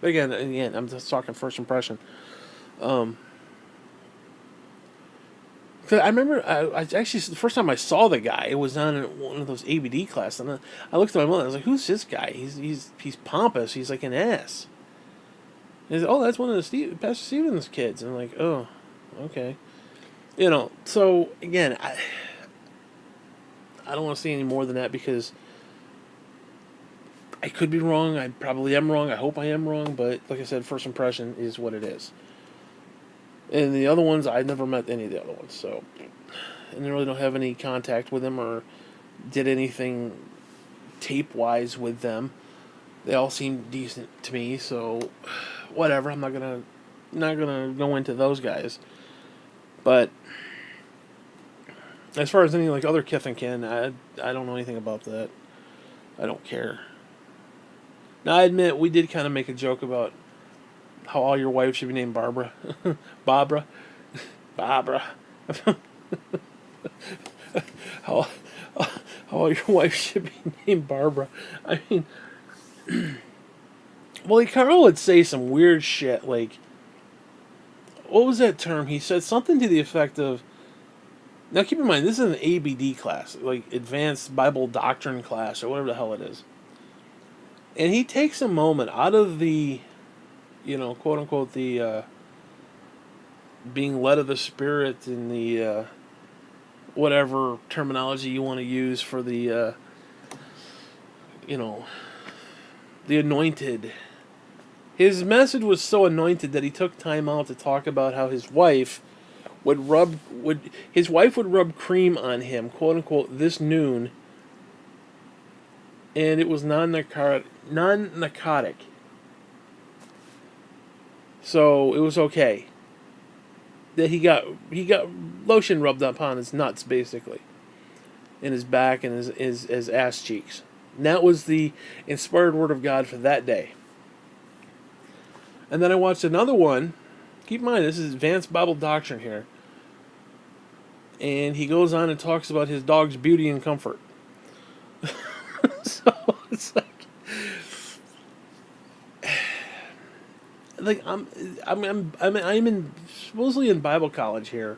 again, I'm just talking first impression. 'Cause I remember, I actually, the first time I saw the guy, it was on one of those ABD classes, and I looked at my mother. I was like, "Who's this guy? He's pompous. He's like an ass." And he's, "Oh, that's one of the Pastor Stevens kids." And I'm like, "Oh, okay." So again, I don't want to say any more than that because I could be wrong. I probably am wrong. I hope I am wrong. But like I said, first impression is what it is. And the other ones, I never met any of the other ones. So, and I really don't have any contact with them or did anything tape-wise with them. They all seem decent to me. So, whatever. I'm not gonna go into those guys. But as far as any like other kith and kin, I don't know anything about that. I don't care. Now I admit we did kind of make a joke about how all your wives should be named Barbara, Barbara, Barbara. how all your wives should be named Barbara. I mean, well, Carl would say some weird shit like, what was that term? He said something to the effect of. Now keep in mind, this is an ABD class, like Advanced Bible Doctrine class, or whatever the hell it is. And he takes a moment out of the, quote unquote, the being led of the Spirit and the whatever terminology you want to use for the, the anointed. His message was so anointed that he took time out to talk about how his wife would rub cream on him, quote unquote, this noon, and it was non-narcotic. So it was okay. That he got lotion rubbed upon his nuts, basically, in his back and his ass cheeks. And that was the inspired word of God for that day. And then I watched another one. Keep in mind, this is Advanced Bible Doctrine here. And he goes on and talks about his dog's beauty and comfort. So it's like I'm supposedly in Bible college here,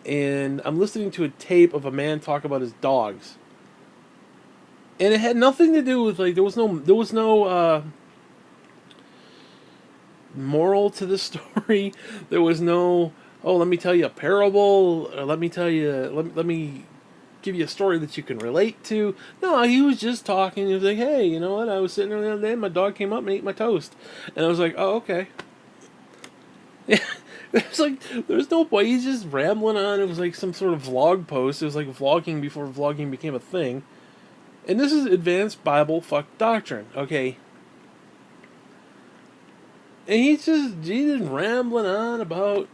and I'm listening to a tape of a man talk about his dogs, and it had nothing to do with like there was no moral to the story. There was no let me tell you a parable, or let me give you a story that you can relate to. No, he was just talking. He was like, "Hey, you know what? I was sitting there the other day, and my dog came up and ate my toast," and I was like, "Oh, okay." Yeah, there's no point. He's just rambling on. It was like some sort of vlog post. It was like vlogging before vlogging became a thing. And this is Advanced Bible Doctrine, okay? And he's just rambling on about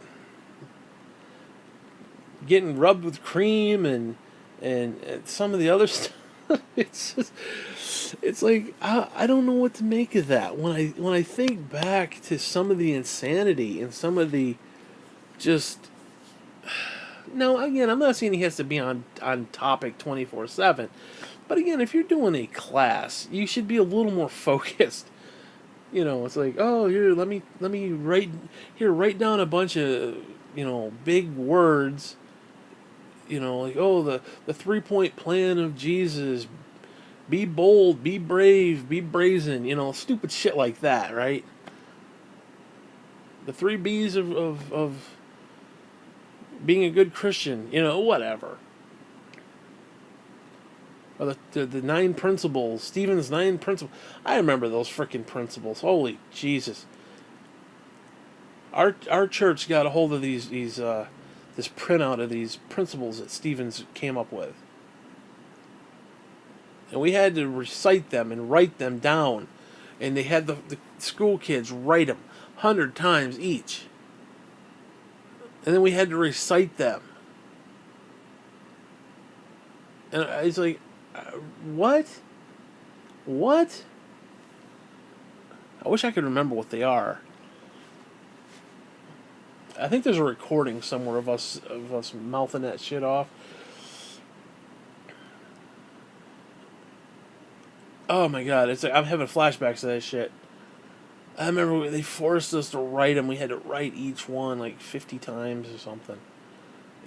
getting rubbed with cream and some of the other stuff. It's like I don't know what to make of that. When I think back to some of the insanity and some of the just. Now again, I'm not saying he has to be on topic 24/7, but again, if you're doing a class, you should be a little more focused. It's like, oh, here, let me write down a bunch of big words. Like, oh, the 3-point plan of Jesus. Be bold, be brave, be brazen, stupid shit like that, right? The 3 B's of being a good Christian, whatever. Or the 9 principles, Stephen's 9 principles. I remember those freaking principles. Holy Jesus. Our church got a hold of this printout of these principles that Stevens came up with. And we had to recite them and write them down. And they had the school kids write them 100 times each. And then we had to recite them. And it's like, what? What? I wish I could remember what they are. I think there's a recording somewhere of us mouthing that shit off. Oh my god, it's like I'm having flashbacks to that shit. I remember they forced us to write them. We had to write each one like 50 times or something,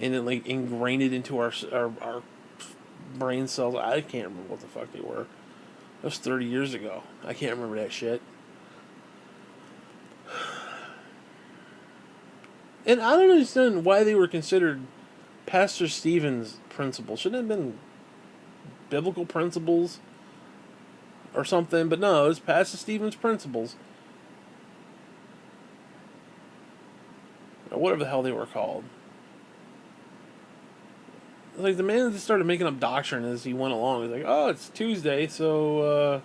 and it like ingrained it into our brain cells. I can't remember what the fuck they were. That was 30 years ago. I can't remember that shit. And I don't understand why they were considered Pastor Stephen's principles. Shouldn't it have been biblical principles or something? But no, it's Pastor Stephen's principles. Or whatever the hell they were called. Like, the man just started making up doctrine as he went along. He's like, oh, it's Tuesday, so,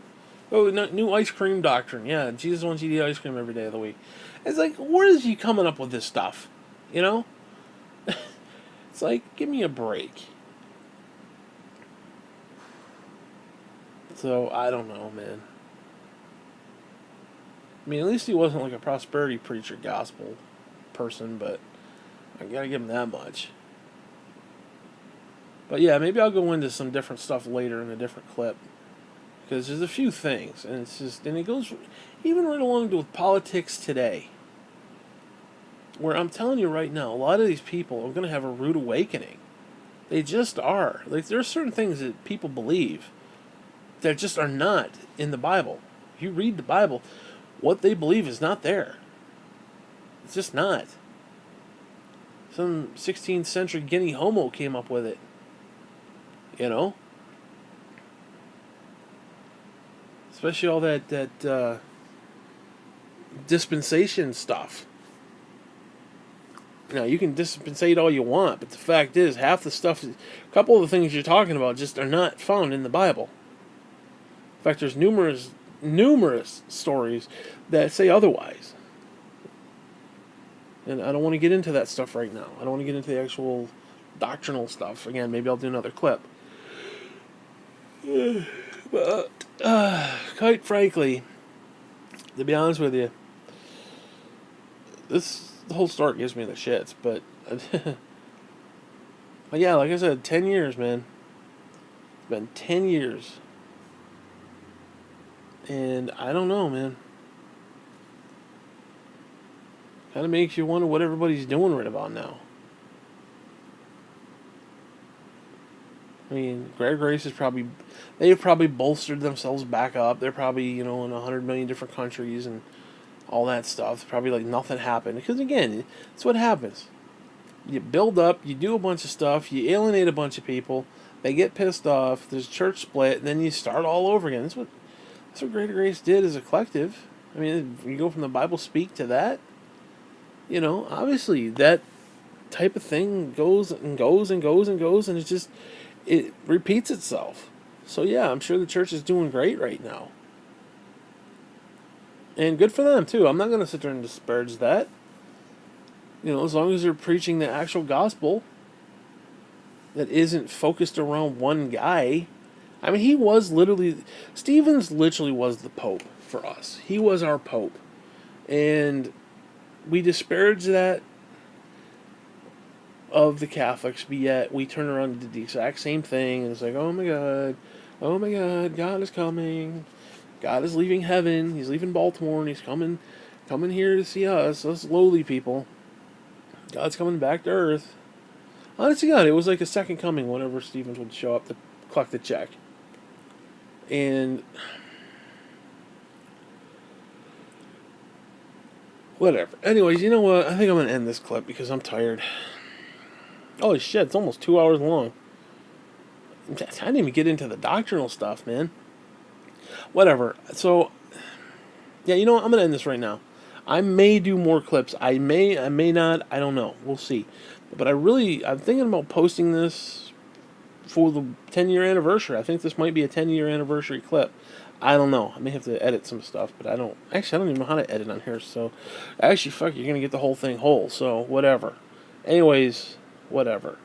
new ice cream doctrine. Yeah, Jesus wants you to eat ice cream every day of the week. It's like, where is he coming up with this stuff? You know? It's like, give me a break. So, I don't know, man. I mean, at least he wasn't like a prosperity preacher gospel person, but I gotta give him that much. But yeah, maybe I'll go into some different stuff later in a different clip. Because there's a few things, and it goes even right along with politics today. Where I'm telling you right now, a lot of these people are going to have a rude awakening. They just are. Like, there are certain things that people believe that just are not in the Bible. If you read the Bible, what they believe is not there. It's just not. Some 16th century Guinea homo came up with it. You know? Especially all that dispensation stuff. Now, you can dispensate all you want, but the fact is, half the stuff, a couple of the things you're talking about just are not found in the Bible. In fact, there's numerous stories that say otherwise. And I don't want to get into that stuff right now. I don't want to get into the actual doctrinal stuff. Again, maybe I'll do another clip. But, quite frankly, to be honest with you, the whole story gives me the shits, but but yeah, like I said, 10 years, man. It's been 10 years. And I don't know, man. Kind of makes you wonder what everybody's doing right about now. I mean, Grace is they've probably bolstered themselves back up. They're probably, in 100 million different countries and all that stuff. Probably like nothing happened. Because again, it's what happens. You build up, you do a bunch of stuff, you alienate a bunch of people, they get pissed off, there's a church split, and then you start all over again. That's what Greater Grace did as a collective. I mean, you go from the Bible speak to that. Obviously that type of thing goes and goes and goes and goes, and it repeats itself. So yeah, I'm sure the church is doing great right now. And good for them, too. I'm not going to sit there and disparage that. As long as they're preaching the actual gospel that isn't focused around one guy. I mean, Stephen's literally was the Pope for us. He was our Pope. And we disparage that of the Catholics, but yet we turn around and did the exact same thing, and it's like, oh my God, God is coming. God is leaving heaven. He's leaving Baltimore, and he's coming here to see us lowly people. God's coming back to earth. Honest to God, it was like a second coming whenever Stevens would show up to collect the check. And whatever. Anyways, you know what? I think I'm going to end this clip because I'm tired. Holy shit, it's almost 2 hours long. I didn't even get into the doctrinal stuff, man. Whatever. So, yeah, you know what? I'm going to end this right now. I may do more clips. I may not. I don't know. We'll see. But I'm thinking about posting this for the 10-year anniversary. I think this might be a 10-year anniversary clip. I don't know. I may have to edit some stuff, but I don't even know how to edit on here. So, actually, fuck, you're going to get the whole thing whole. So, whatever. Anyways, whatever.